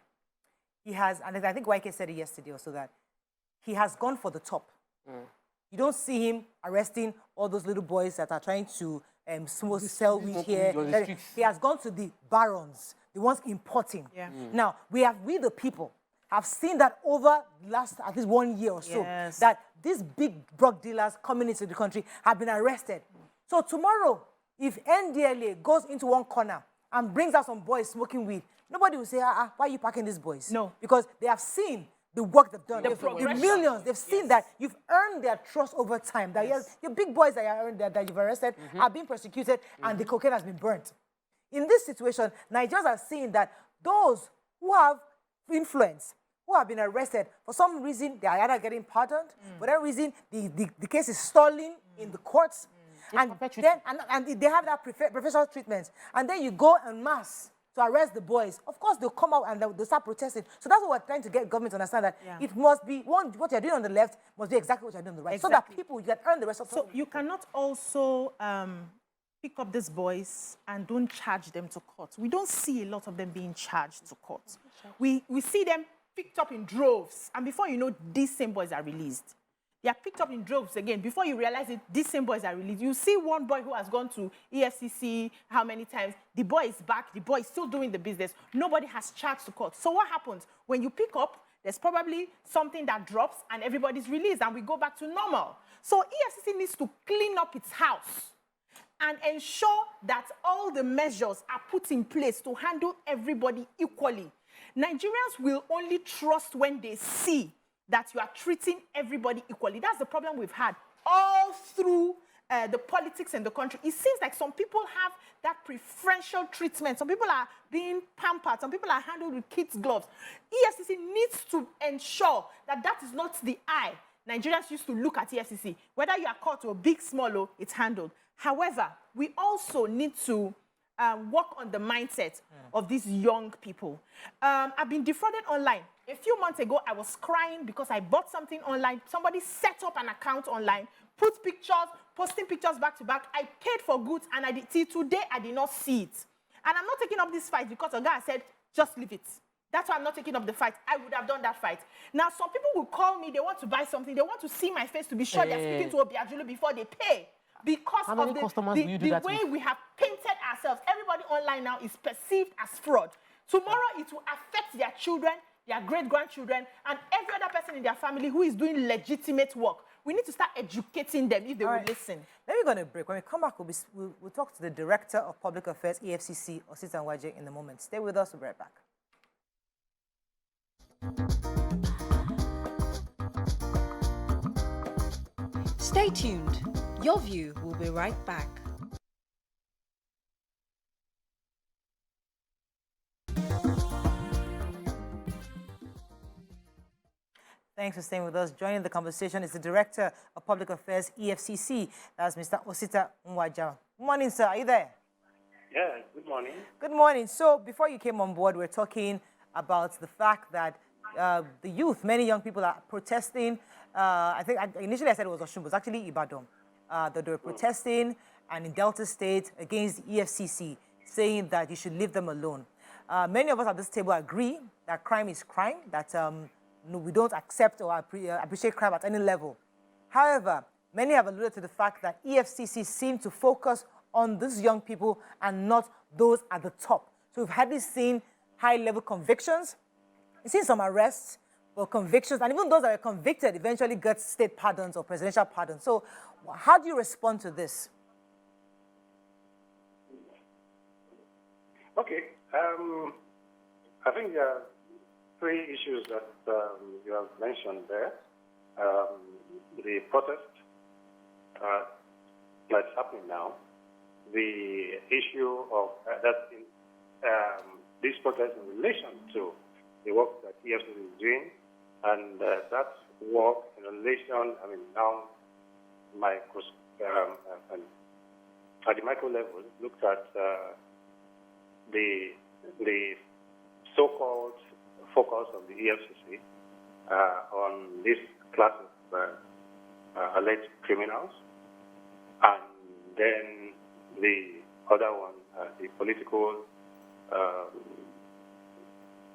He has, and I think YK said it yesterday also, that he has gone for the top. You don't see him arresting all those little boys that are trying to sell weed here. He has gone to the barons, the ones importing. Yeah. Now, we the people have seen that over the last at least 1 year or so, Yes. that these big drug dealers coming into the country have been arrested. So tomorrow, if NDLA goes into one corner and brings out some boys smoking weed, nobody will say, why are you packing these boys? No. Because they have seen the work they've done. The The progression. millions, they've seen that you've earned their trust over time. That yes, your big boys that you've arrested are being persecuted and the cocaine has been burnt. In this situation, Nigerians are seeing that those who have influence, who have been arrested, for some reason, they are either getting pardoned, for that reason, the case is stalling in the courts, and then and they have that professional treatment. And then you go en masse to arrest the boys. Of course, they'll come out and they'll start protesting. So that's what we're trying to get government to understand, that it must be, what you're doing on the left must be exactly what you're doing on the right. Exactly. So that people, you can earn the rest of So you cannot also pick up these boys and don't charge them to court. We don't see a lot of them being charged to court. We see them picked up in droves, and before you know, these same boys are released. They are picked up in droves again. Before you realize it, these same boys are released. You see one boy who has gone to EFCC how many times? The boy is back. The boy is still doing the business. Nobody has charged to court. So what happens? When you pick up, there's probably something that drops and everybody's released and we go back to normal. So EFCC needs to clean up its house and ensure that all the measures are put in place to handle everybody equally. Nigerians will only trust when they see that you are treating everybody equally. That's the problem we've had all through the politics in the country. It seems like some people have that preferential treatment. Some people are being pampered. Some people are handled with kids' gloves. EFCC needs to ensure that that is not the eye Nigerians used to look at EFCC. Whether you are caught or big, small, it's handled. However, we also need to work on the mindset of these young people. I've been defrauded online. A few months ago, I was crying because I bought something online. Somebody set up an account online, put pictures, posting pictures back to back. I paid for goods, and till today, I did not see it. And I'm not taking up this fight because a guy said, just leave it. That's why I'm not taking up the fight. I would have done that fight. Now, some people will call me. They want to buy something. They want to see my face to be sure they're speaking to Obiajulu before they pay. Because of the way we have painted ourselves. Everybody online now is perceived as fraud. Tomorrow, it will affect their children, their great-grandchildren, and every other person in their family who is doing legitimate work. We need to start educating them if they will listen. Let me go on a break. When we come back, we'll talk to the Director of Public Affairs, EFCC, Osita Nwaje, in a moment. Stay with us. We'll be right back. Stay tuned. Your View will be right back. Thanks for staying with us. Joining the conversation is the Director of Public Affairs, EFCC. That's Mr. Osita Nwaje. Good morning, sir. Are you there? Yeah, good morning. Good morning. So before you came on board, we were talking about the fact that the youth, many young people are protesting. I think initially I said it was Oshun, but it's actually Ibadan. That they were protesting and in Delta State against the EFCC, saying that you should leave them alone. Many of us at this table agree that crime is crime, that we don't accept or appreciate crime at any level. However, many have alluded to the fact that EFCC seem to focus on these young people and not those at the top. So we've hardly seen high-level convictions. We've seen some arrests or convictions, and even those that are convicted eventually get state pardons or presidential pardons. So how do you respond to this? Okay. I think there are three issues that you have mentioned there. The protest that's happening now, the issue of this protest in relation to the work that EFCC is doing, and that work in relation, now at the micro level, looked at the so-called focus of the EFCC on this class of alleged criminals, and then the other one, the political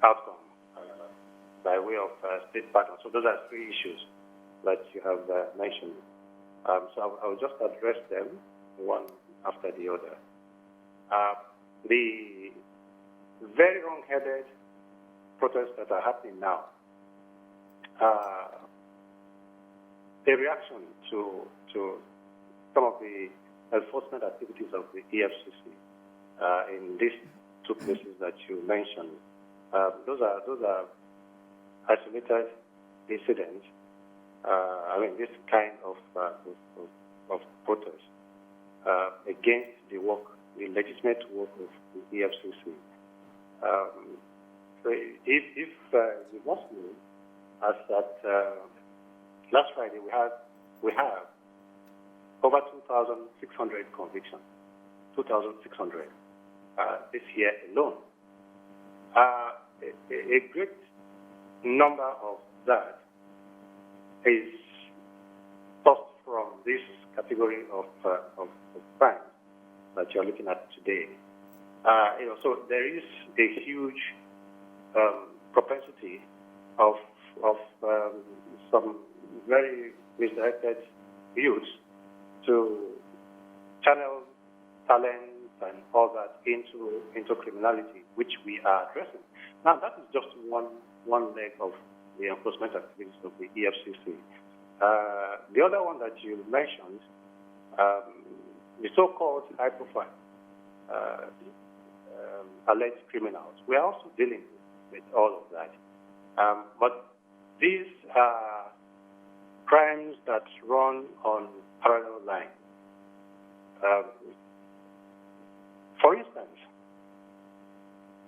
outcome by way of state partners. So those are three issues that you have mentioned. So I will just address them one after the other. The very wrong-headed protests that are happening now, a reaction to some of the enforcement activities of the EFCC in these two places that you mentioned. Those are isolated incidents. This kind of protest against the legitimate work of the EFCC. So if you must know, as at last Friday we have over 2,600 convictions, 2,600 this year alone. A great number of that is sourced from this category of crime that you're looking at today. So there is a huge propensity of some very misdirected youths to channel talent and all that into criminality, which we are addressing. Now, that is just one leg of the enforcement activities of the EFCC. The other one that you mentioned, the so-called high-profile alleged criminals, we are also dealing with all of that. But these are crimes that run on parallel lines. For instance,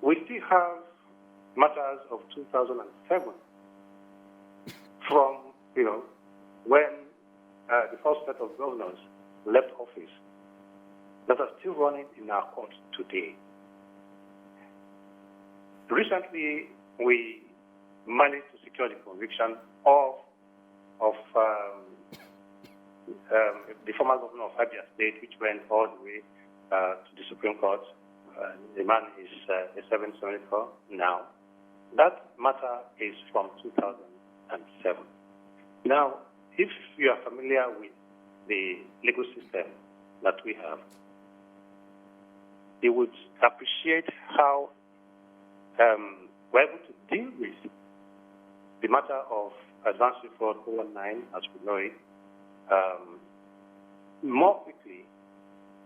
we still have matters of 2007 from, when the first set of governors left office that are still running in our courts today. Recently, we managed to secure the conviction of the former governor of Abia State, which went all the way to the Supreme Court. The man is a 7th senator now. That matter is from 2007. Now, if you are familiar with the legal system that we have, you would appreciate how we're able to deal with the matter of advanced fraud 019, as we know it, more quickly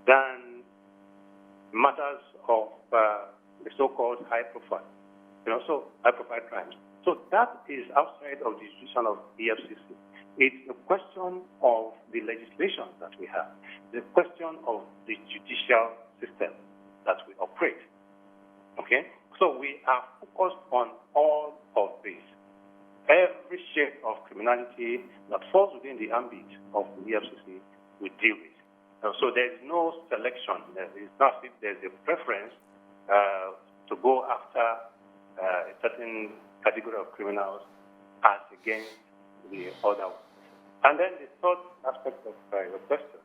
than matters of the so-called high-profile, high-profile crimes. So that is outside of the jurisdiction of the EFCC. It's a question of the legislation that we have, the question of the judicial system that we operate. Okay? So we are focused on all of this. Every shade of criminality that falls within the ambit of the EFCC, we deal with. So there is no selection. It's not if there's a preference to go after a certain category of criminals as against the other one. And then the third aspect of your question,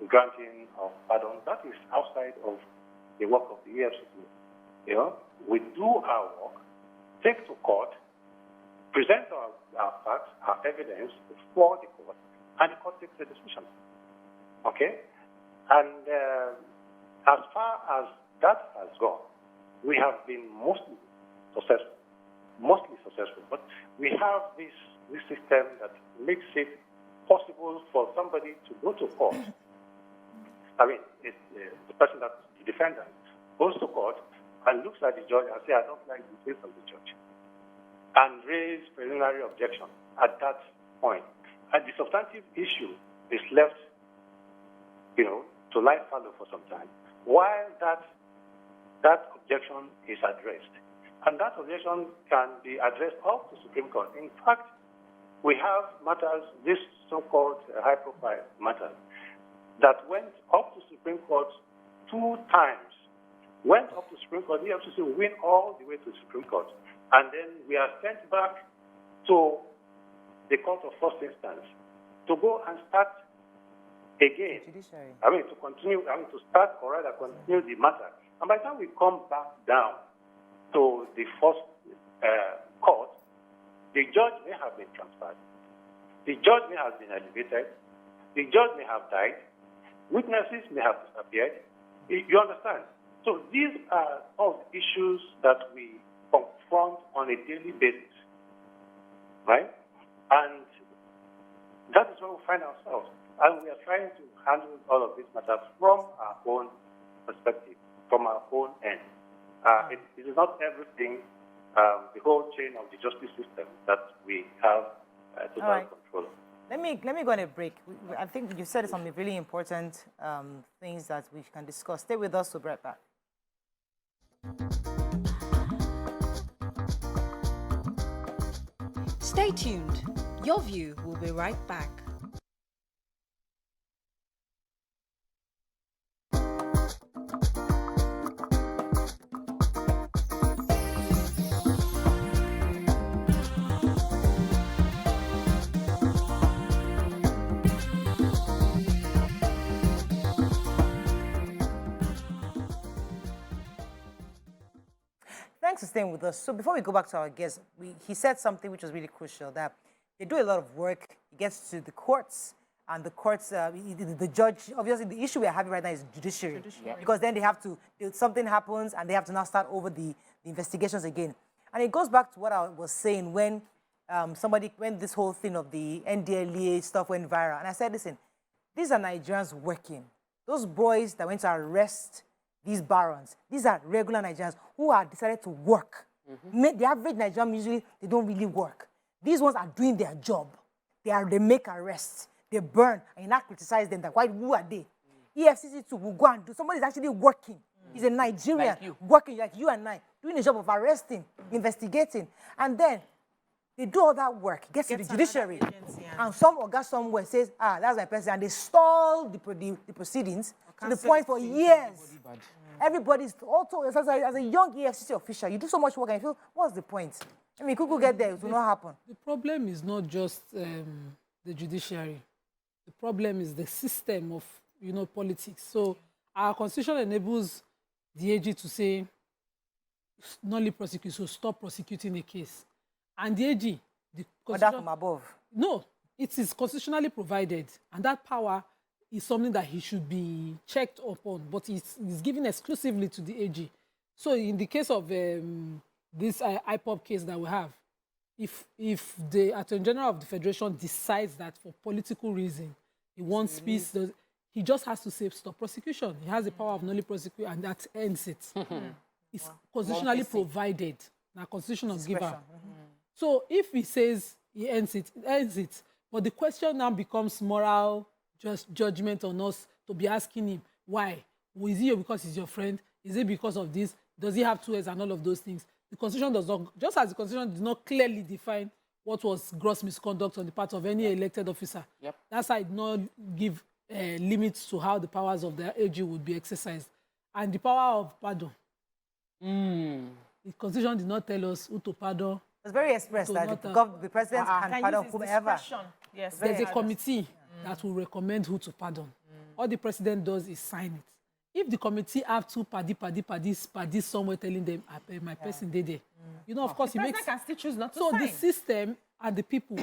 granting of pardon, that is outside of the work of the EFCC. We do our work, take to court, present our facts, our evidence before the court, and the court takes a decision. Okay? And as far as that has gone, we have been mostly successful. But we have this system that makes it possible for somebody to go to court. The person that the defendant goes to court and looks at the judge and says, I don't like the case of the judge, and raise preliminary objection at that point. And the substantive issue is left, to lie fallow for some time, while that objection is addressed. And that objection can be addressed up to Supreme Court. In fact, we have matters, this so-called high-profile matters, that went up to Supreme Court 2 times. Went up to Supreme Court, the FCC will win all the way to Supreme Court. And then we are sent back to the Court of First Instance to go and start again. Judiciary. To continue, to start or rather continue the matter. And by the time we come back down to the first court, the judge may have been transferred. The judge may have been elevated. The judge may have died. Witnesses may have disappeared. You understand? So these are all issues that we confront on a daily basis, right? And that is where we find ourselves. And we are trying to handle all of these matters from our own perspective, from our own end. It is not everything, the whole chain of the justice system that we have total control of. Let me go on a break. I think you said some really important things that we can discuss. Stay with us, we'll be right back. Stay tuned. Your View will be right back. Thanks for staying with us. So before we go back to our guest, he said something which was really crucial, that they do a lot of work. It gets to the courts, and the courts, the judge, obviously the issue we are having right now is judiciary. Because then they have to, something happens, and they have to now start over the investigations again. And it goes back to what I was saying when when this whole thing of the NDLEA stuff went viral. And I said, listen, these are Nigerians working. Those boys that went to arrest these barons, these are regular Nigerians who are decided to work. The average Nigerian, usually, they don't really work. These ones are doing their job. They make arrests. They burn, and you not criticize them. That who are they? EFCC too will go and do. Somebody's actually working. He's a Nigerian working like you and I, doing the job of arresting, investigating, and then they do all that work, gets to the judiciary, and some organ somewhere says, that's my person, and they stall the proceedings to the point for years. Everybody's also, as a young EFCC official, you do so much work and you feel, what's the point? I mean, could get there, it will not happen. The problem is not just the judiciary. The problem is the system of, politics. So our constitution enables the AG to say, not prosecute, so stop prosecuting a case. And the AG, the order from above. No, it is constitutionally provided, and that power is something that he should be checked upon, but it's given exclusively to the AG. So in the case of this ipob case that we have, if the Attorney General of the Federation decides that for political reason he wants peace, he just has to say stop prosecution. He has the power of not prosecute, and that ends it. It's constitutionally provided. Now, constitutional giver. So if he says he ends it, it ends it. But the question now becomes moral judgment on us to be asking him, why? Is it because he's your friend? Is it because of this? Does he have 2 heads and all of those things? The Constitution does not, just as the Constitution does not clearly define what was gross misconduct on the part of any elected officer. That's why it did not give limits to how the powers of the AG would be exercised. And the power of pardon. The Constitution did not tell us who to pardon. It's very express that the president can pardon whomever. Yes, there's a committee that will recommend who to pardon. All the president does is sign it. If the committee have 2 paddies somewhere telling them, my person did it, of course, the president can still choose not to sign. So the system and the people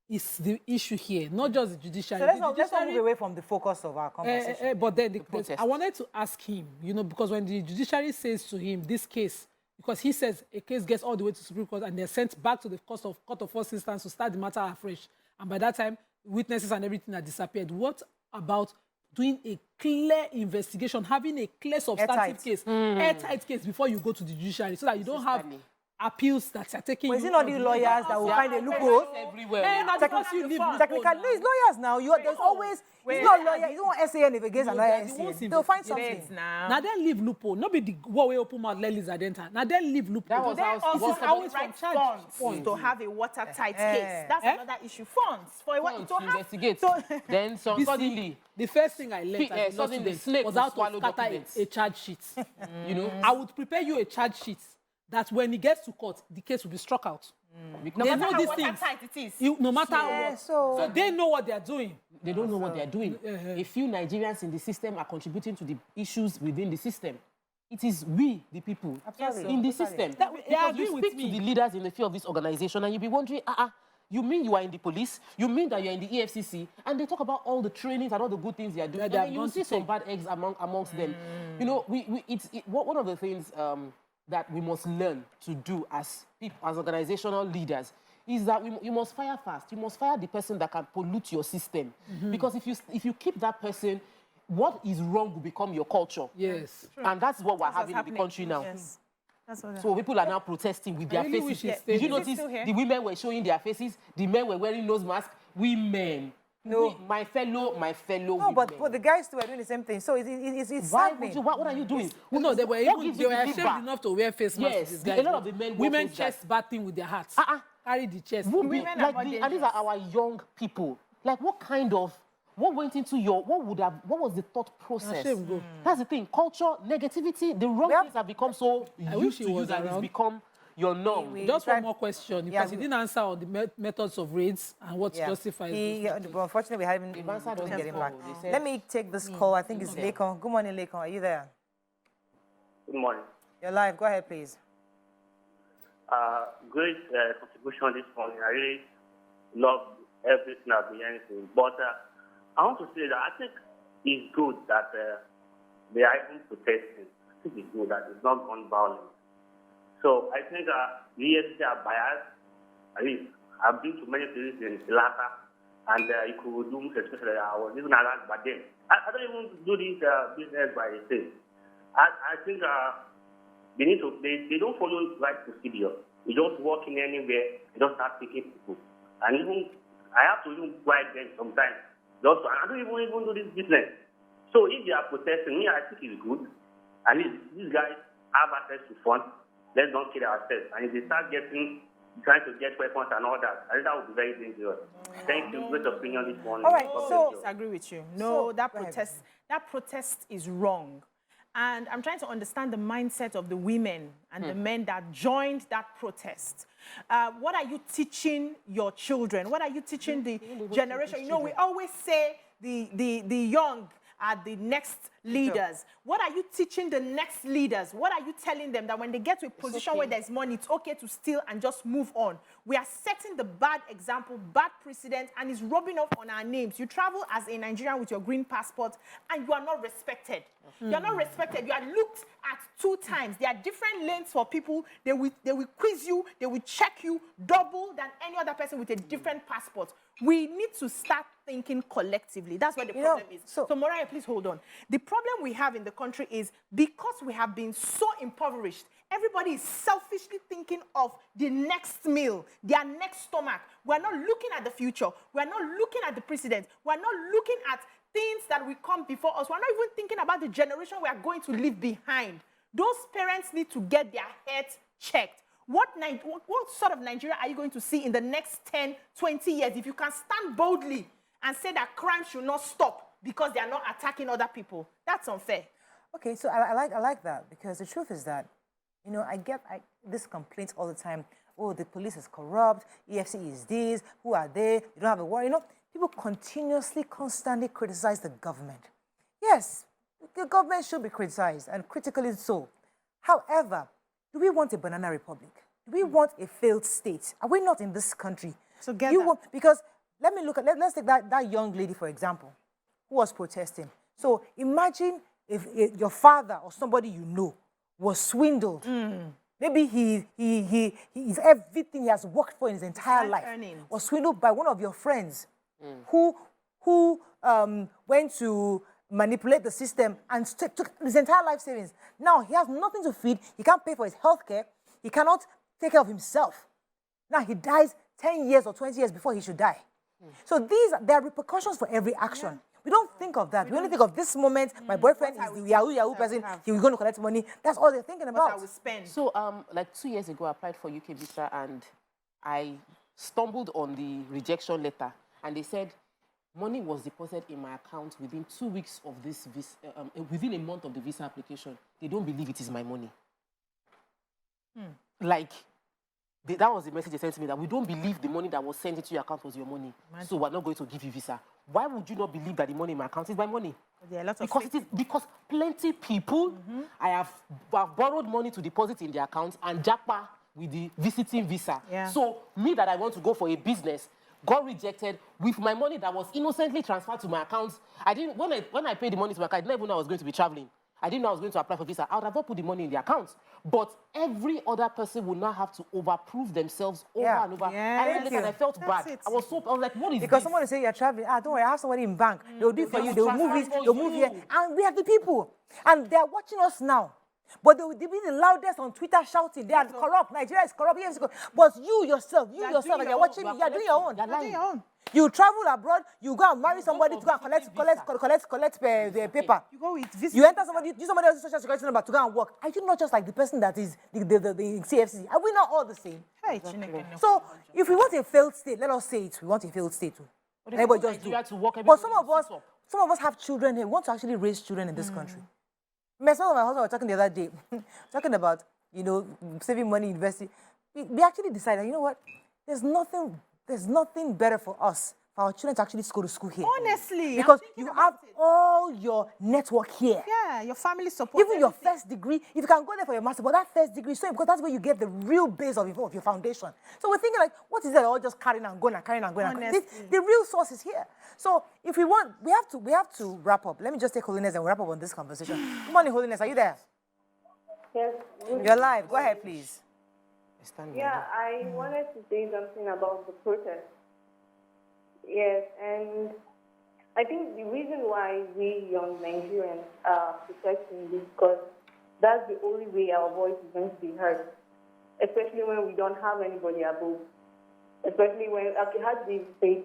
is the issue here, not just the judiciary. So let's not move away from the focus of our conversation. But then I wanted to ask him, because when the judiciary says to him, this case, because he says a case gets all the way to Supreme Court and they're sent back to the Court of First Instance to start the matter afresh. And by that time, witnesses and everything had disappeared. What about doing a clear investigation, having a clear substantive case, airtight case before you go to the judiciary, so that you don't have appeals that are taking Is you it not out the of lawyers that will find a loophole? Everywhere. And because you live Technically, no, it's lawyers now. There's always, it's not lawyer. You don't want SAN if against another SAN. They'll find something. Now then leave loophole. Not be the what we open mouth let Lizard enter. Now then leave loophole. That was They how also was have always the right from charge funds to have a watertight case. That's another issue. Funds for a funds to to have investigate. So, Then suddenly, The first thing I learned as a law suddenly student snake was will how to swallow scatter documents. a charge sheet. You know, I would prepare you a charge sheet that when it gets to court, the case will be struck out. no They matter know how these things. watertight it is. No matter what. So they know what they're doing. they don't know what they're doing. A few Nigerians in the system are contributing to the issues within the system. It is we, the people, Absolutely. in the system. They Because agree you with speak to me. the leaders in the field of this organization and you'll be wondering, you mean you are in the police? You mean that you're in the EFCC? And they talk about all the trainings and all the good things they are doing. That And they then have you gone see to some take. bad eggs amongst them. You know, one of the things that we must learn to do as people, as organizational leaders, is that you must fire fast. You must fire the person that can pollute your system. Because if you keep that person, what is wrong will become your culture. Yes. And that's what we're That's what's having in the happening. country now. Yes. That's what So people are now protesting with their really faces. wish it Did you stayed. Is it notice still here? the women were showing their faces? The men were wearing nose masks. Women. No. My fellow No, women. but the guys too are doing the same thing. So it's Why saddening. would you, what are you doing? No, they were What even gives they you were the ashamed feedback? enough to wear face masks. Yes, these a guys. lot of the men wear Women face chest bad thing with their hearts. Carry the chest. Women are like more and these dangerous. are our young people. Like what went into what was the thought process? shame go. That's the thing. Culture, negativity, the wrong Well, things have become so wish used he to was use and it's around. become your norm. Just tried- one more question, Yeah, because he didn't answer on the methods of raids and what justifies those. But unfortunately, we haven't They've answered couldn't us get him back. before. They said- Let me take this call. I think it's Lekon. Good morning, Lekon. Are you there? Good morning. You're live. Go ahead, please. Great contribution this morning. I really love everything I've been hearing. But I want to say that I think it's good that they are even protesting. I think it's good that it's not gun violence. So I think the EFCC are biased. I mean, I've been to many places in Laka and Ikorodu, especially I was even around by then. I don't even do this business by itself. I think they don't follow right procedure. You don't walk in anywhere, you don't start picking people. And even, I have to even guide them sometimes. I don't even do this business. So if they are protesting, me, I think it's good. And these guys have access to funds. Let's not kill ourselves. And if they start trying to get weapons and all that, I think that would be very dangerous. Thank you. Great opinion this morning. All right, so- I disagree with you. No, So- that go ahead. protest is wrong. And I'm trying to understand the mindset of the women and the men that joined that protest. What are you teaching your children? What are you teaching the generation? You know, we always say the young are the next leaders. What are you teaching the next leaders? What are you telling them that when they get to a position where there's money, it's okay to steal and just move on? We are setting the bad example, bad precedent, and it's rubbing off on our names. You travel as a Nigerian with your green passport, and you are not respected. You are not respected. You are looked at 2 times. There are different lanes for people. They will quiz you. They will check you double than any other person with a different passport. We need to start thinking collectively. That's where the problem is. So Mariah, please hold on. The problem we have in the country is because we have been so impoverished, everybody is selfishly thinking of the next meal, their next stomach. We're not looking at the future. We're not looking at the precedent. We're not looking at things that will come before us. We're not even thinking about the generation we are going to leave behind. Those parents need to get their heads checked. What sort of Nigeria are you going to see in the next 10, 20 years if you can stand boldly and say that crime should not stop because they are not attacking other people? That's unfair. Okay, so I like that, because the truth is that, you know, I get this complaint all the time. Oh, the police is corrupt. EFCC is this. Who are they? You don't have a war. You know, people continuously, constantly criticize the government. Yes, the government should be criticized, and critically so. However, do we want a banana republic? Do we want a failed state? Are we not in this country? So get you that. want, because let's take that young lady, for example, who was protesting. So imagine if your father or somebody you know was swindled. Maybe he's everything he has worked for in his entire life was swindled by one of your friends who went to manipulate the system and took his entire life savings. Now he has nothing to feed. He can't pay for his health care. He cannot take care of himself. Now he dies 10 years or 20 years before he should die. So there are repercussions for every action. We don't think of that. We only think of this moment. My boyfriend is the Yahoo person. He's going to collect money. That's all they're thinking about. What I will spend. So, like 2 years ago, I applied for UK visa and I stumbled on the rejection letter. And they said money was deposited in my account within 2 weeks of this visa, within a month of the visa application. They don't believe it is my money. Like, that was the message they sent to me, that we don't believe the money that was sent into your account was your money. So we're not going to give you visa. Why would you not believe that the money in my account is my money? There are lots of Because plenty people have borrowed money to deposit in their accounts and japa with the visiting visa. Yeah. So me that I want to go for a business got rejected with my money that was innocently transferred to my account. I didn't when I paid the money to my account, I didn't even know I was going to be traveling. I didn't know I was going to apply for visa. I would have not put the money in the account. But every other person will now have to overprove themselves over and over. Yeah. I read this and I felt bad. I was like, what is Because this? someone will say you're traveling. Don't worry, I have somebody in bank. They'll do it for you. They'll move it. They'll move here. And we have the people. And they're watching us now. But they'll be the loudest on Twitter shouting. They are corrupt. Nigeria is corrupt. Yes, but you yourself, and you're watching me. You're doing your own. You're doing your own. You travel abroad, you go and marry somebody to go and collect the paper. You go with visa. You enter somebody else's social security number to go and work. Are you not just like the person that is the CFC? Are we not all the same? Hey, So if we want a failed state, let us say it. We want a failed state too. Everybody just do. But some of us have children here. We want to actually raise children in this country. Myself and my husband were talking the other day, talking about, saving money, investing. We actually decided, you know what? There's nothing better for us, for our children to actually go to school here. Honestly. Because you have all your network here. Yeah, your family support. Even your first degree, if you can go there for your master, but that first degree, so because that's where you get the real base of your foundation. So we're thinking like, what is that all just carrying and going and carrying and going? The real source is here. So if we want, we have to wrap up. Let me just take Holiness and wrap up on this conversation. Good morning, Holiness. Are you there? Yes. You're live. Go ahead, please. Yeah, I wanted to say something about the protest. Yes, and I think the reason why we young Nigerians are protesting is because that's the only way our voice is going to be heard, especially when we don't have anybody above, especially when, like it has been said,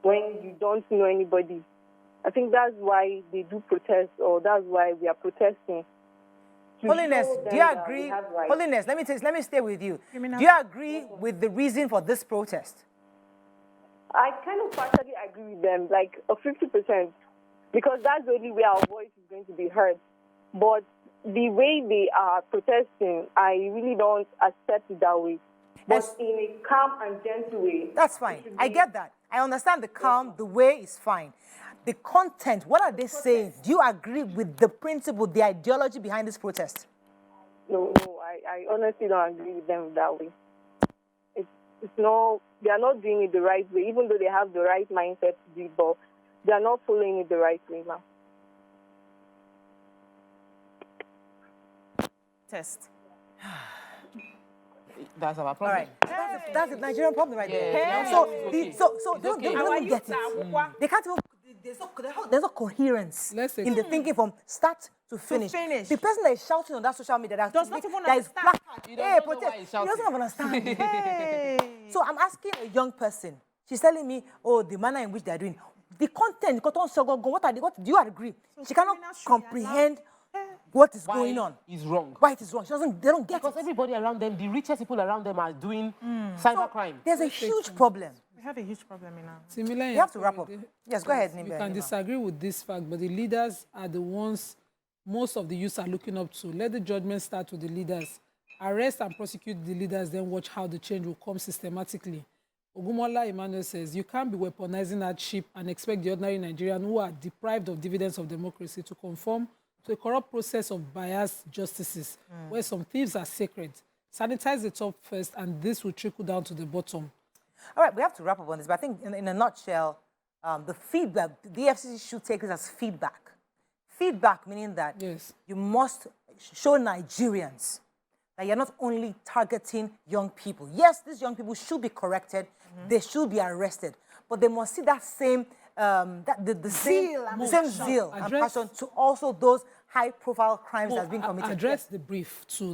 when you don't know anybody. I think that's why they do protest, or that's why we are protesting. Holiness, do you agree? Holiness, let me stay with you. Do you agree with the reason for this protest? I kind of partially agree with them, like a 50%, because that's the only way our voice is going to be heard. But the way they are protesting, I really don't accept it that way. But in a calm and gentle way. That's fine. I get that. I understand the calm, the way is fine. The content, what are they saying? Do you agree with the principle, the ideology behind this protest? No, I honestly don't agree with them that way. They are not doing it the right way, even though they have the right mindset to do it, but they are not following it the right way now. Test. That's our problem. All right. That's the Nigerian problem right there. Hey. So they don't get it. They can't even. There's no coherence in the thinking from start to finish. The person that is shouting on that social media that does not even that is understand. He doesn't even understand. Hey. So I'm asking a young person. She's telling me, oh, the manner in which they're doing the content. What do you agree? So she cannot comprehend what is going on. Is wrong. Why it is wrong. They don't get it. Because everybody around them, the richest people around them are doing cybercrime. There's a huge problem. We have a huge problem in our... Similar, you have to wrap up. Yes, go ahead, Nimbe. We can disagree with this fact, but the leaders are the ones most of the youths are looking up to. Let the judgment start with the leaders. Arrest and prosecute the leaders, then watch how the change will come systematically. Ogumola Emmanuel says, you can't be weaponizing hardship and expect the ordinary Nigerian who are deprived of dividends of democracy to conform to a corrupt process of biased justices, where some thieves are sacred. Sanitize the top first, and this will trickle down to the bottom. All right, we have to wrap up on this, but I think in a nutshell, the feedback, the FCC should take this as feedback. Feedback meaning that you must show Nigerians that you're not only targeting young people. Yes, these young people should be corrected, they should be arrested, but they must see that same the same zeal and Address- passion to also those high-profile crimes that's been committed. Address the brief to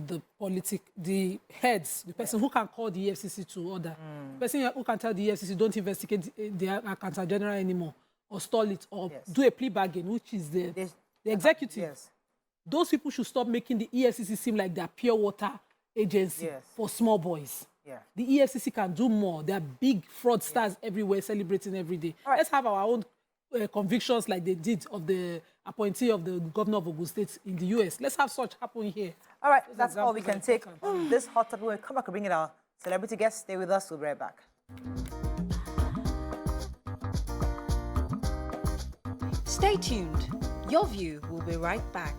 the heads, the person who can call the EFCC to order, the person who can tell the EFCC don't investigate the accountant general anymore, or stall it, or do a plea bargain, which is the executive. Yes. Those people should stop making the EFCC seem like they're pure water agency for small boys. Yeah. The EFCC can do more. There are big fraudsters everywhere celebrating every day. Right. Let's have our own convictions like they did of the appointee of the governor of Ogun State in the US. Let's have such happen here. All right, that's all we can take. This hot topic, when we come back, we'll bring in our celebrity guests. Stay with us. We'll be right back. Stay tuned. Your View will be right back.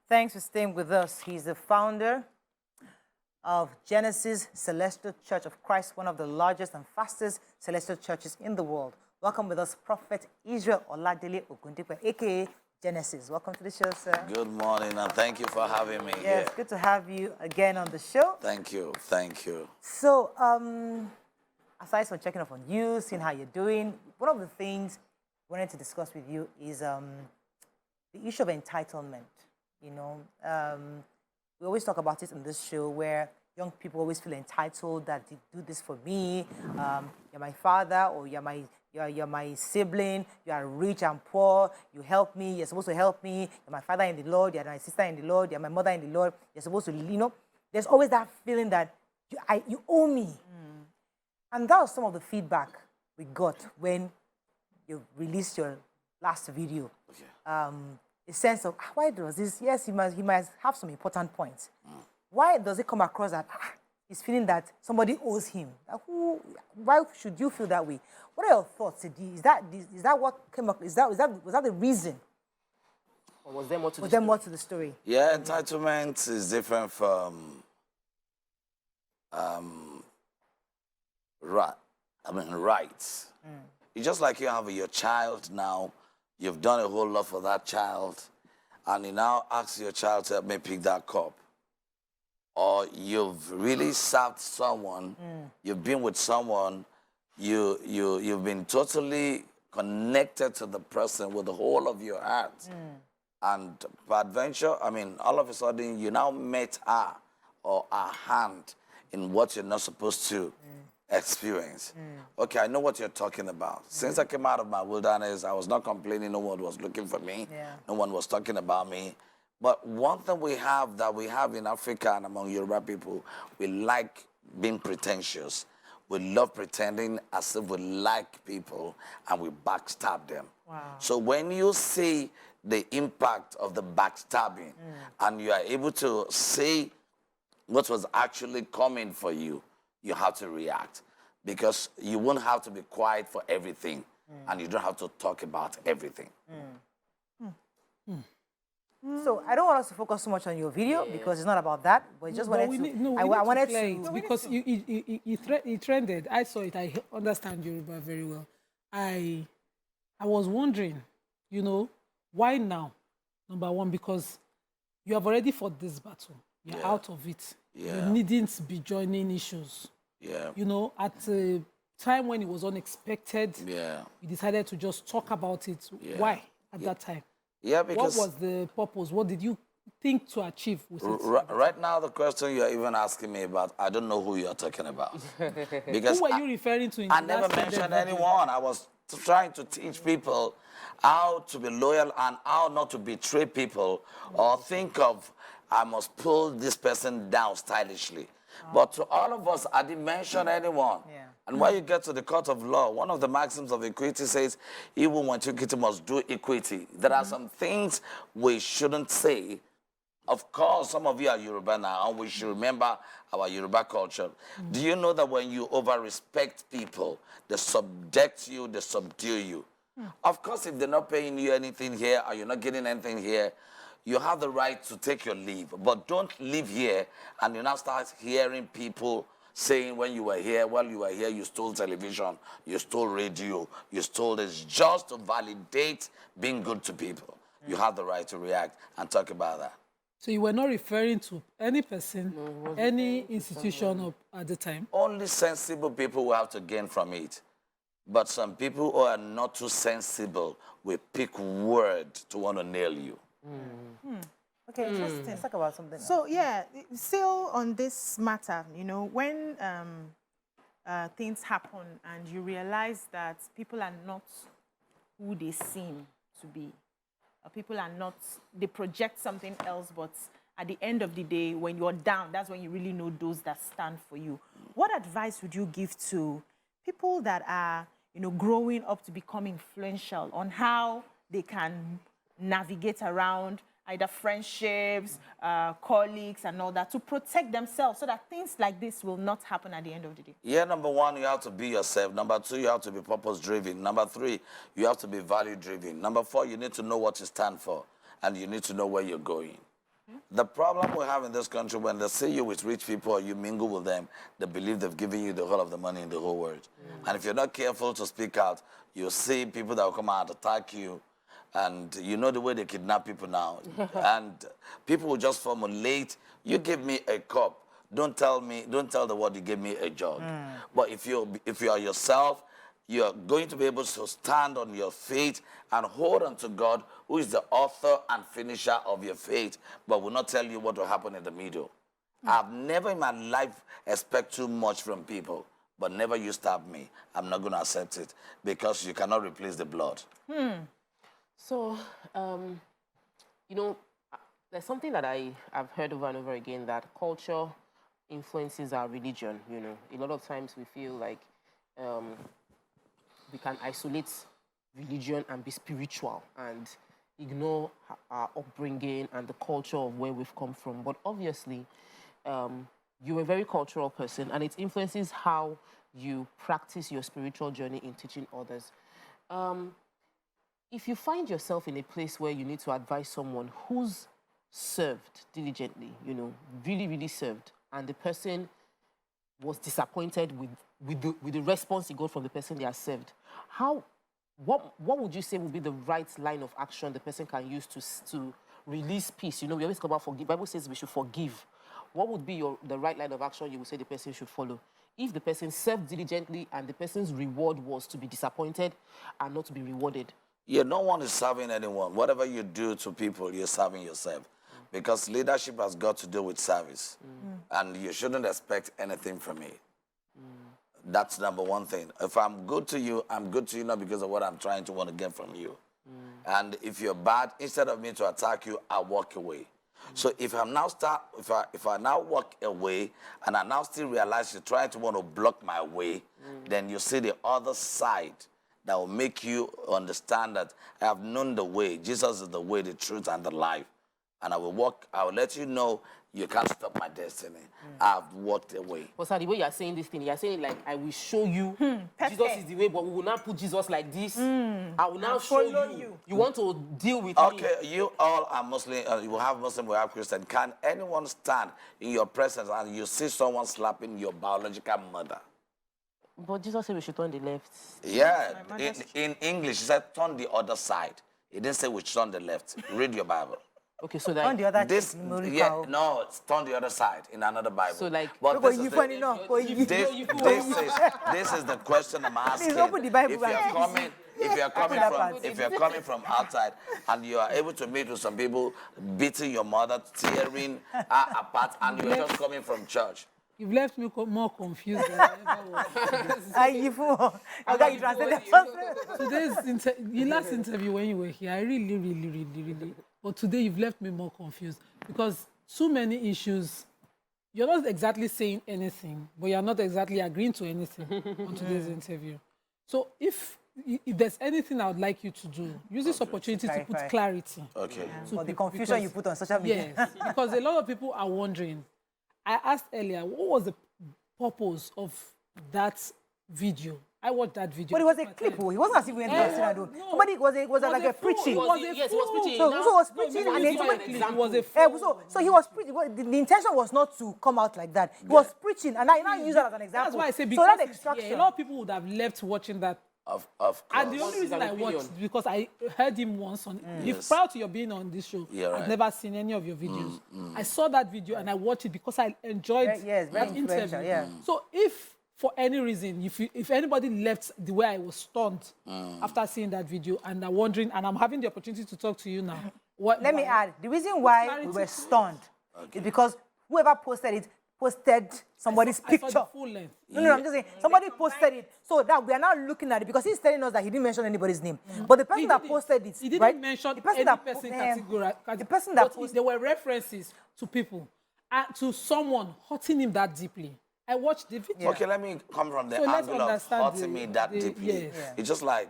Thanks for staying with us. He's the founder of Genesis Celestial Church of Christ, one of the largest and fastest celestial churches in the world. Welcome with us, Prophet Israel Ogundipe, a.k.a. Genesis. Welcome to the show, sir. Good morning, and thank you for having me Yes, here. good to have you again on the show. Thank you, thank you. So, aside from checking up on you, seeing how you're doing, one of the things we wanted to discuss with you is the issue of entitlement. You know, we always talk about it in this show where young people always feel entitled that they do this for me. You're my father, or you're my sibling. You are rich and poor. You help me. You're supposed to help me. You're my father in the Lord. You're my sister in the Lord. You're my mother in the Lord. You're supposed to, you know. There's always that feeling that you owe me. And that was some of the feedback we got when you released your last video. Okay. A sense of, why does this? Yes, he must have some important points. Why does it come across that he's feeling that somebody owes him? Why should you feel that way? What are your thoughts, Sidi? Is that what came up? Was that the reason? Or was there more to the story? Yeah, entitlement is different from rights. It's just like you have your child now. You've done a whole lot for that child, and you now ask your child to help me pick that cup. Or you've really served someone, you've been with someone, you've been totally connected to the person with the whole of your heart. And by adventure, I mean, all of a sudden, you now met her or her hand in what you're not supposed to experience. Okay, I know what you're talking about. Since I came out of my wilderness, I was not complaining. No one was looking for me. No one was talking about me. But one thing we have in Africa and among Yoruba people, we like being pretentious. We love pretending as if we like people, and we backstab them. Wow. So when you see the impact of the backstabbing and you are able to see what was actually coming for you, you have to react, because you won't have to be quiet for everything, and you don't have to talk about everything. So I don't want us to focus so much on your video because it's not about that. But I just wanted I wanted to because it trended. I saw it. I understand Yoruba very well. I was wondering, you know, why now? Number one, because you have already fought this battle. You're out of it. You needn't be joining issues. You know, at a time when it was unexpected, you decided to just talk about it. Why at that time? Yeah, because... What was the purpose? What did you think to achieve with it? Right now, the question you're even asking me about, I don't know who you're talking about. Because who were you referring to? I never mentioned anyone. I was trying to teach people how to be loyal and how not to betray people or think of, I must pull this person down stylishly. But to all of us, I didn't mention anyone. And when you get to the court of law, one of the maxims of equity says, even when equity must do equity. There are some things we shouldn't say. Of course, some of you are Yoruba now, and we should remember our Yoruba culture. Do you know that when you over-respect people, they subject you, they subdue you? Of course, if they're not paying you anything here or you're not getting anything here, you have the right to take your leave. But don't live here and you now start hearing people saying when you were here, while you were here, you stole television, you stole radio, you stole this, just to validate being good to people. You have the right to react and talk about that. So you were not referring to any person, any institution at the time? Only sensible people will have to gain from it. But some people who are not too sensible will pick word to want to nail you. Okay, interesting. Let's talk about something else. So, yeah, still on this matter, you know, when things happen and you realize that people are not who they seem to be, or people are not, they project something else, but at the end of the day, when you're down, that's when you really know those that stand for you. What advice would you give to people that are, you know, growing up to become influential on how they can navigate around either friendships, colleagues, and all that, to protect themselves so that things like this will not happen at the end of the day? Yeah, number one, you have to be yourself. Number two, you have to be purpose-driven. Number three, you have to be value-driven. Number four, you need to know what you stand for, and you need to know where you're going. The problem we have in this country, when they see you with rich people or you mingle with them, they believe they've given you the whole of the money in the whole world. And if you're not careful to speak out, you'll see people that will come out and attack you. And you know the way they kidnap people now. And people will just formulate, you give me a cup. Don't tell the world you gave me a jug. But if you are yourself, you're going to be able to stand on your faith and hold on to God, who is the author and finisher of your faith, but will not tell you what will happen in the middle. I've never in my life expect too much from people, but never you stab me. I'm not going to accept it, because you cannot replace the blood. So, you know, there's something that I've heard over and over again, that culture influences our religion, you know. A lot of times we feel like we can isolate religion and be spiritual and ignore our upbringing and the culture of where we've come from. But obviously, you're a very cultural person, and it influences how you practice your spiritual journey in teaching others. If you find yourself in a place where you need to advise someone who's served diligently, you know, really, really served, and the person was disappointed with the response you got from the person they are served, what would you say would be the right line of action the person can use to release peace? You know, we always talk about forgive. The Bible says we should forgive. What would be the right line of action you would say the person should follow if the person served diligently and the person's reward was to be disappointed and not to be rewarded? Yeah, no one is serving anyone. Whatever you do to people, you're serving yourself. Because leadership has got to do with service. And you shouldn't expect anything from me. That's number one thing. If I'm good to you, I'm good to you not because of what I'm trying to want to get from you. And if you're bad, instead of me to attack you, I walk away. So if I'm now if I now walk away and I now still realize you're trying to want to block my way, then you see the other side that will make you understand that I have known the way. Jesus is the way, the truth, and the life. And I will let you know you can't stop my destiny. I've walked away. But sir, the way you're saying this thing, you're saying like, I will show you Jesus is the way, but we will not put Jesus like this. I will now show you. You want to deal with me. Okay, you all are Muslim, you have Muslim, we have Christian. Can anyone stand in your presence and you see someone slapping your biological mother? But Jesus said we should turn the left. Yeah, in English, he said turn the other side. He didn't say we should turn the left. Read your Bible. Okay, so that... On the other no, it's on the other side in another Bible. So like... But this is the question I'm asking. Please open the Bible. If you're coming from outside and you are able to meet with some people beating your mother, tearing her apart, and you're just coming from church. You've left me more confused than I ever was. Today's the last interview when you were here, I really. But today you've left me more confused because so many issues. You're not exactly saying anything, but you're not exactly agreeing to anything on today's interview. So if there's anything I would like you to do, use this opportunity to put clarity. Okay. For the confusion you put on social media. Yes, because a lot of people are wondering. I asked earlier, what was the purpose of that video? I watched that video. But it was a clip. He wasn't as if we went to the Somebody was like a preaching. Yes, he was preaching. So he was preaching, and then somebody. It was a fool. So he was preaching. The intention was not to come out like that. He was preaching, and I now use that as an example. That's why I say so because that extraction. a lot of people would have left watching that. Of course. And the only reason I watched is because I heard him once on. If prior to your being on this show, I've never seen any of your videos. I saw that video and I watched it because I enjoyed that interview. Yeah. So if for any reason, if anybody left the way I was stunned after seeing that video and I'm wondering, and I'm having the opportunity to talk to you now. Let me add, the reason why we were stunned is because whoever posted it posted somebody's picture. I saw the full length. No, I'm just saying, somebody posted it so that we are now looking at it because he's telling us that he didn't mention anybody's name. But the person that posted it, he didn't mention any person category. The person that there were references to people, to someone hurting him that deeply. I watched the video. Okay, let me come from the angle of hurting me that deeply. It's just like,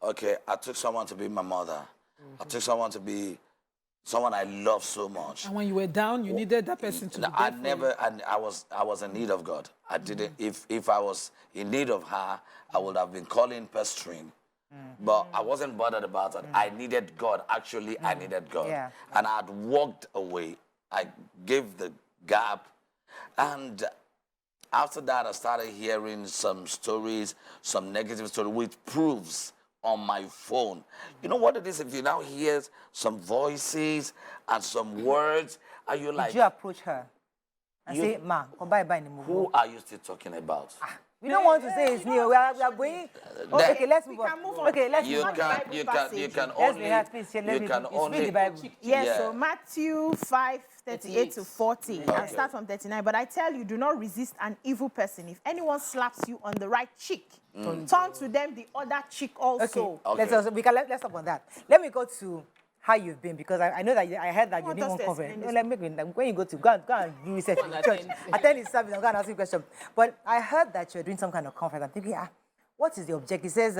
okay, I took someone to be my mother. I took someone to be someone I love so much. And when you were down, you needed that person to be there I was in need of God. I didn't. If I was in need of her, I would have been calling, pestering. But I wasn't bothered about it. I needed God. Actually, I needed God. Yeah. And I had walked away. I gave the gap. And after that, I started hearing some stories, some negative stories, which proves on my phone. You know what it is? If you now hear some voices and some words, are you like... Did you approach her and say, ma, come bye in the movie? Who are you still talking about? We don't want to say his name. We are going... Okay, let's move on. Okay, let's move on. You can only... Read the Bible. Yes, so Matthew 5:38 to 40. I'll start from 39. But I tell you, do not resist an evil person. If anyone slaps you on the right cheek, turn to them the other cheek also. Okay. Let's talk on that. Let me go to how you've been, because I know that I heard that you didn't want conference. When you go and do research in church, attend the service, I'm going to ask you a question. But I heard that you're doing some kind of conference. I'm thinking, what is the objective? It says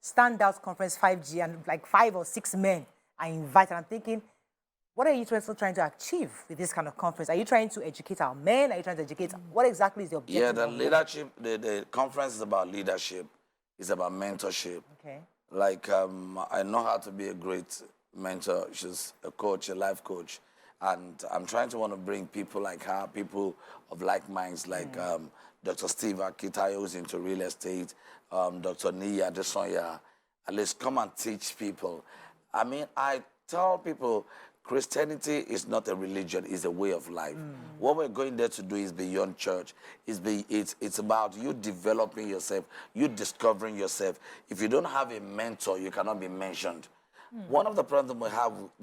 standout conference 5G, and like 5 or 6 men are invited. I'm thinking, what are you trying to achieve with this kind of conference? Are you trying to educate our men? Are you trying to educate? What exactly is the objective? Yeah, the leadership, the conference is about leadership. It's about mentorship. Okay. Like, I know how to be a great mentor. She's a coach, a life coach. And I'm trying to want to bring people like her, people of like minds, like Dr. Steve Akitayo, who's into real estate, Dr. Nia Desonya. At least come and teach people. I mean, I tell people, Christianity is not a religion, it's a way of life. What we're going there to do is beyond church. It's about you developing yourself, you discovering yourself. If you don't have a mentor, you cannot be mentioned. One of the problems we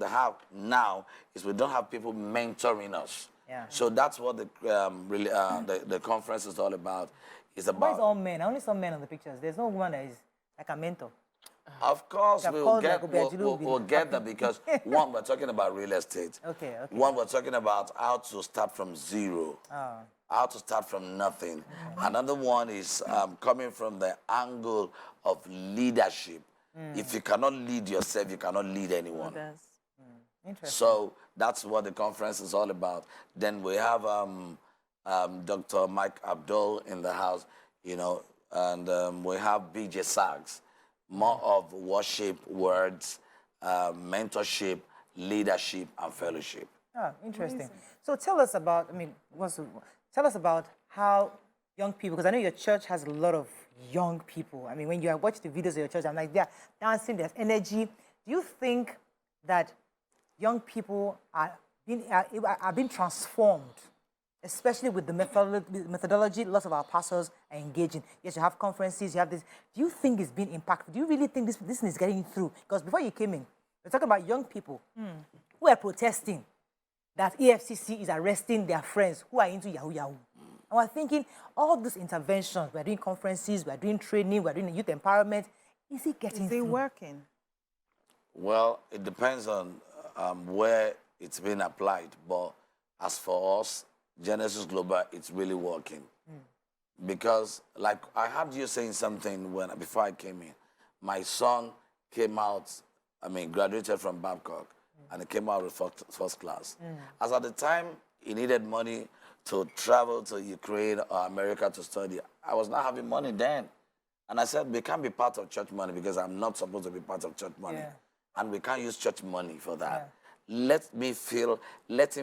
have now is we don't have people mentoring us. Yeah. So that's what the conference is all about. It's about... Why is all men? I only saw men on the pictures. There's no woman that is like a mentor. Of course, we'll get that because, one, we're talking about real estate. Okay. One, we're talking about how to start from zero, how to start from nothing. Another one is coming from the angle of leadership. If you cannot lead yourself, you cannot lead anyone. Interesting. So that's what the conference is all about. Then we have Dr. Mike Abdul in the house, you know, and we have BJ Sachs. More of worship, words, mentorship, leadership, and fellowship. Interesting. So tell us about, tell us about how young people, because I know your church has a lot of young people. I mean, when you watch the videos of your church, I'm like, they're dancing, there's energy. Do you think that young people are being transformed, especially with the methodology lots of our pastors are engaging? Yes, you have conferences, you have this. Do you think it's been impactful? Do you really think this is getting through? Because before you came in, we're talking about young people who are protesting that EFCC is arresting their friends who are into Yahoo Yahoo. And we're thinking, all these interventions, we're doing conferences, we're doing training, we're doing youth empowerment. Is it getting through? Is it working? Well, it depends on where it's been applied. But as for us, Genesis Global, it's really working. Because, like, I heard you saying something before I came in. My son came out, graduated from Babcock, and he came out with first class. As at the time, he needed money to travel to Ukraine or America to study. I was not having money then. And I said, we can't be part of church money because I'm not supposed to be part of church money. Yeah. And we can't use church money for that. Let him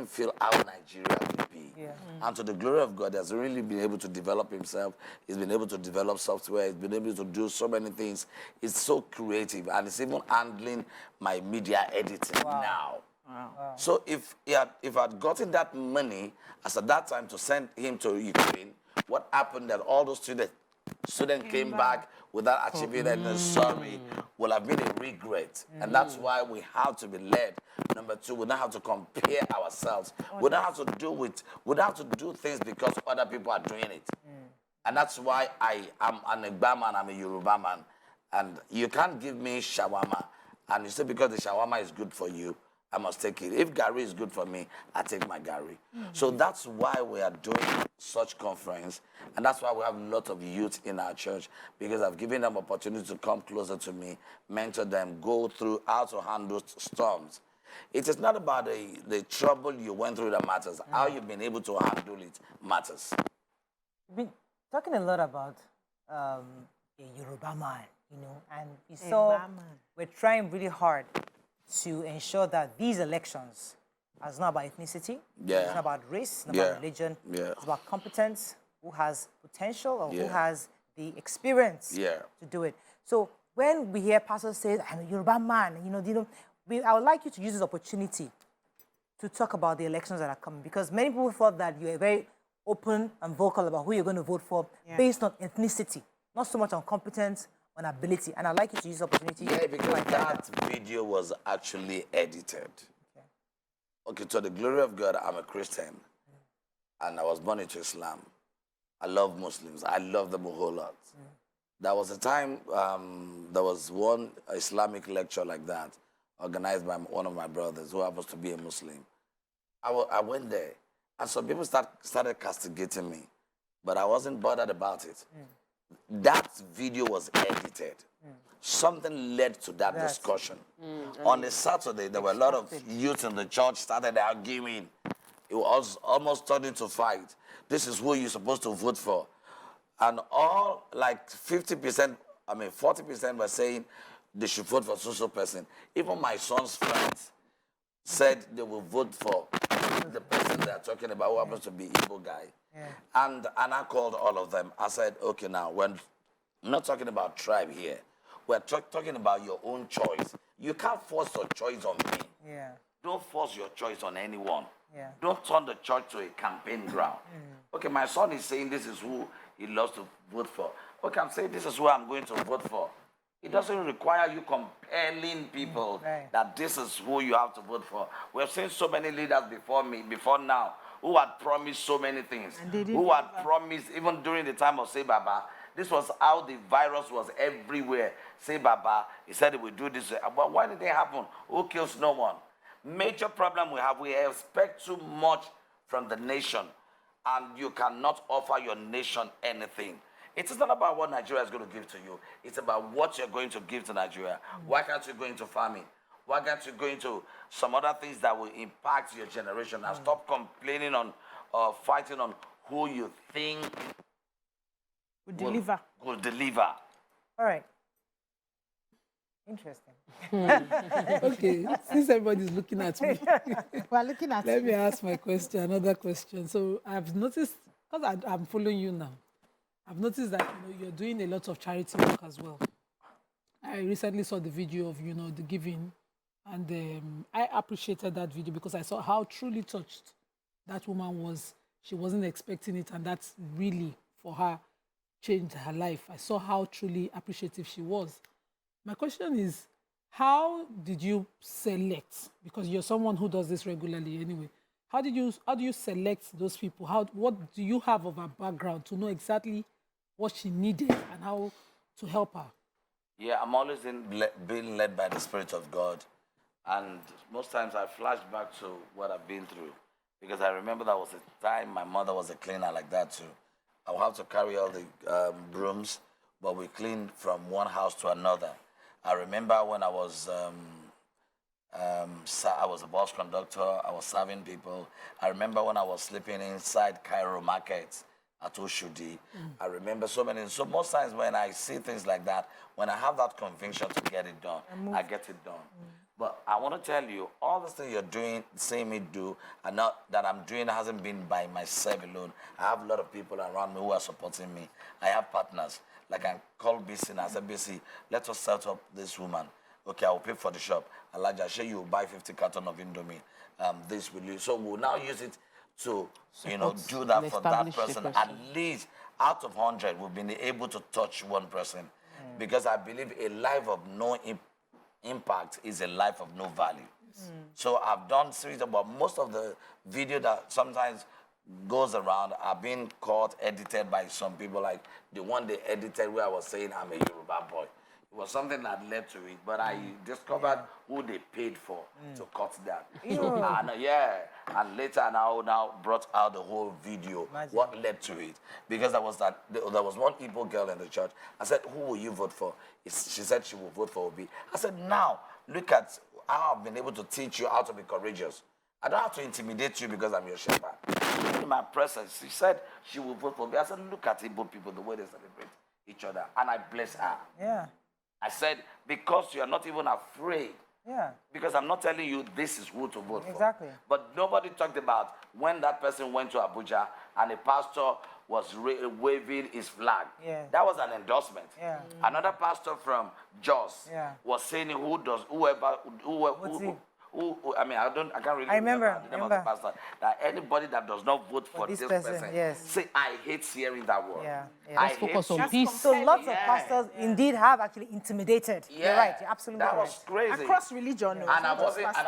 feel how Nigeria will be. Yeah. And to the glory of God, he has really been able to develop himself. He's been able to develop software. He's been able to do so many things. He's so creative. And he's even handling my media editing now. Wow. So if I'd gotten that money as at that time to send him to Ukraine, what happened that all those students came back without achieving anything, sorry, will have been a regret. And that's why we have to be led. Number two, we don't have to compare ourselves. We don't have to do things because other people are doing it. And that's why I am an Igbo man, I'm a Yoruba man. And you can't give me shawarma. And you say because the shawarma is good for you, I must take it. If Gary is good for me, I take my Gary. So that's why we are doing such conference. And that's why we have a lot of youth in our church, because I've given them opportunity to come closer to me, mentor them, go through how to handle storms. It is not about the trouble you went through that matters. How you've been able to handle it matters. We've been talking a lot about a Yoruba man, you know, and we saw we're trying really hard to ensure that these elections are not about ethnicity, it's not about race, it's not about religion, it's about competence, who has potential or who has the experience to do it. So when we hear pastors say, I'm a Yoruba man, I would like you to use this opportunity to talk about the elections that are coming, because many people thought that you were very open and vocal about who you're going to vote for based on ethnicity, not so much on competence, on ability. And I'd like you to use the opportunity. Yeah, because that video was actually edited. Okay, to the glory of God, I'm a Christian. And I was born into Islam. I love Muslims. I love them a whole lot. There was a time, there was one Islamic lecture like that, organized by one of my brothers who happens to be a Muslim. I went there, and some people started castigating me, but I wasn't bothered about it. That video was edited. Something led to that discussion. On a Saturday, there were a lot of youth in the church started arguing. It was almost turning to fight. This is who you're supposed to vote for. And all, like 50%, 40% were saying they should vote for so person. Even my son's friends said they will vote for the person they're talking about, who happens to be Igbo guy. And I called all of them. I said, okay, now, we're not talking about tribe here. We're talking about your own choice. You can't force your choice on me. Don't force your choice on anyone. Don't turn the church to a campaign ground. Okay, my son is saying this is who he loves to vote for. Okay, I'm saying this is who I'm going to vote for. It doesn't require you compelling people that this is who you have to vote for. We've seen so many leaders before now, who had promised so many things, who had promised, even during the time of Say Baba, this was how the virus was everywhere. Say Baba, he said he would do this. But why did it happen? Who kills no one? Major problem we expect too much from the nation, and you cannot offer your nation anything. It is not about what Nigeria is going to give to you. It's about what you're going to give to Nigeria. Why can't you go into farming? Why can't you go into some other things that will impact your generation, and stop complaining on or fighting on who you think will deliver? All right. Interesting. Okay, since everybody's looking at me, we're looking at let me ask another question. So I've noticed, because I'm following you now, I've noticed that you're doing a lot of charity work as well. I recently saw the video of the giving, and I appreciated that video because I saw how truly touched that woman was. She wasn't expecting it, and that's really, for her, changed her life. I saw how truly appreciative she was. My question is, how did you select? Because you're someone who does this regularly anyway. How do you select those people? What do you have of a background to know exactly what she needed and how to help her? Yeah, I'm always being led by the Spirit of God. And most times I flash back to what I've been through. Because I remember there was a time my mother was a cleaner like that too. I would have to carry all the brooms, but we cleaned from one house to another. I remember when I was a bus conductor, I was serving people. I remember when I was sleeping inside Cairo market, at Oshudi. I remember so many. So most times when I see things like that, when I have that conviction to get it done, I get it done. But I want to tell you, all the things you're doing, seeing me do, and not that I'm doing hasn't been by myself alone. I have a lot of people around me who are supporting me. I have partners. Like I called BC and I said, BC, let us set up this woman. Okay, I will pay for the shop. Elijah, share you will buy 50 cartons of Indomie. This will you. So we'll now use it to, you know, do that for that person. At least out of 100, we've been able to touch one person. Because I believe a life of no impact is a life of no value. So I've done series about most of the video that sometimes goes around are being caught, edited by some people, like the one they edited where I was saying I'm a Yoruba boy. It was something that led to it, but I discovered who they paid for to cut that. So, and later now brought out the whole video, what led to it. Because there was one Igbo girl in the church. I said, who will you vote for? She said she will vote for Obi. I said, now, look at how I've been able to teach you how to be courageous. I don't have to intimidate you because I'm your shepherd. In my presence, she said she will vote for Obi. I said, look at Igbo people, the way they celebrate each other. And I bless her. Yeah. I said, because you are not even afraid. Yeah. Because I'm not telling you this is who to vote for. Exactly. But nobody talked about when that person went to Abuja and the pastor was waving his flag. Yeah. That was an endorsement. Yeah. Another pastor from Jos was saying I mean, I can't really remember the name of the pastor. That anybody that does not vote for this person, say, I hate hearing that word. Yeah. Let's focus on peace. So lots of pastors indeed have actually intimidated. You're right. You're absolutely right. That was crazy. Across religion. And I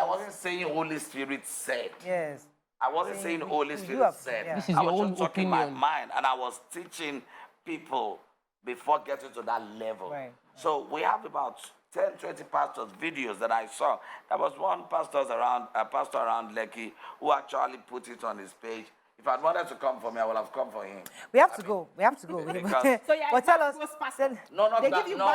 wasn't saying Holy Spirit said. Yes. I wasn't saying Holy Spirit said. This is I your was own just talking my opinion. mind, and I was teaching people before getting to that level. Right. So we have about 10, 20 pastors' videos that I saw. There was one pastor around Lekki who actually put it on his page. If I'd wanted to come for me, I would have come for him. We have to go. We have to go. But tell us. Not they that, give you no,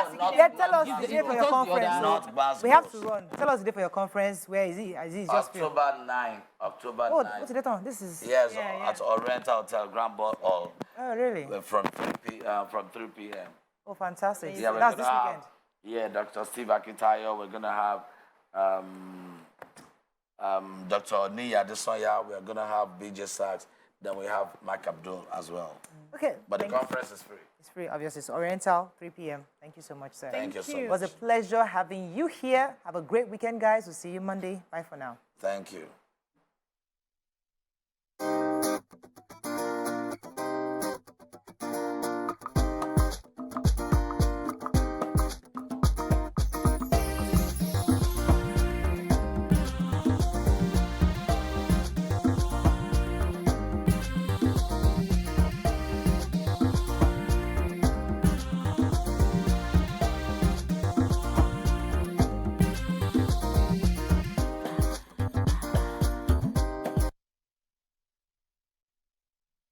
tell us the day for your conference. Not Basgos. We have to run. Tell us the day for your conference. Where is he? Is he just October 9. October 9. What's the date on? This is... Yes, at Oriental Hotel, Grand Ball Hall. Oh, really? From 3 p.m. Oh, fantastic. Yeah, that's this weekend. Yeah, Dr. Steve Akintayo. We're going to have Dr. Niya Adesoya. We're going to have BJ Sachs. Then we have Mike Abdul as well. Okay. But the conference is free. It's free, obviously. It's Oriental, 3 p.m. Thank you so much, sir. Thank you so much. It was a pleasure having you here. Have a great weekend, guys. We'll see you Monday. Bye for now. Thank you.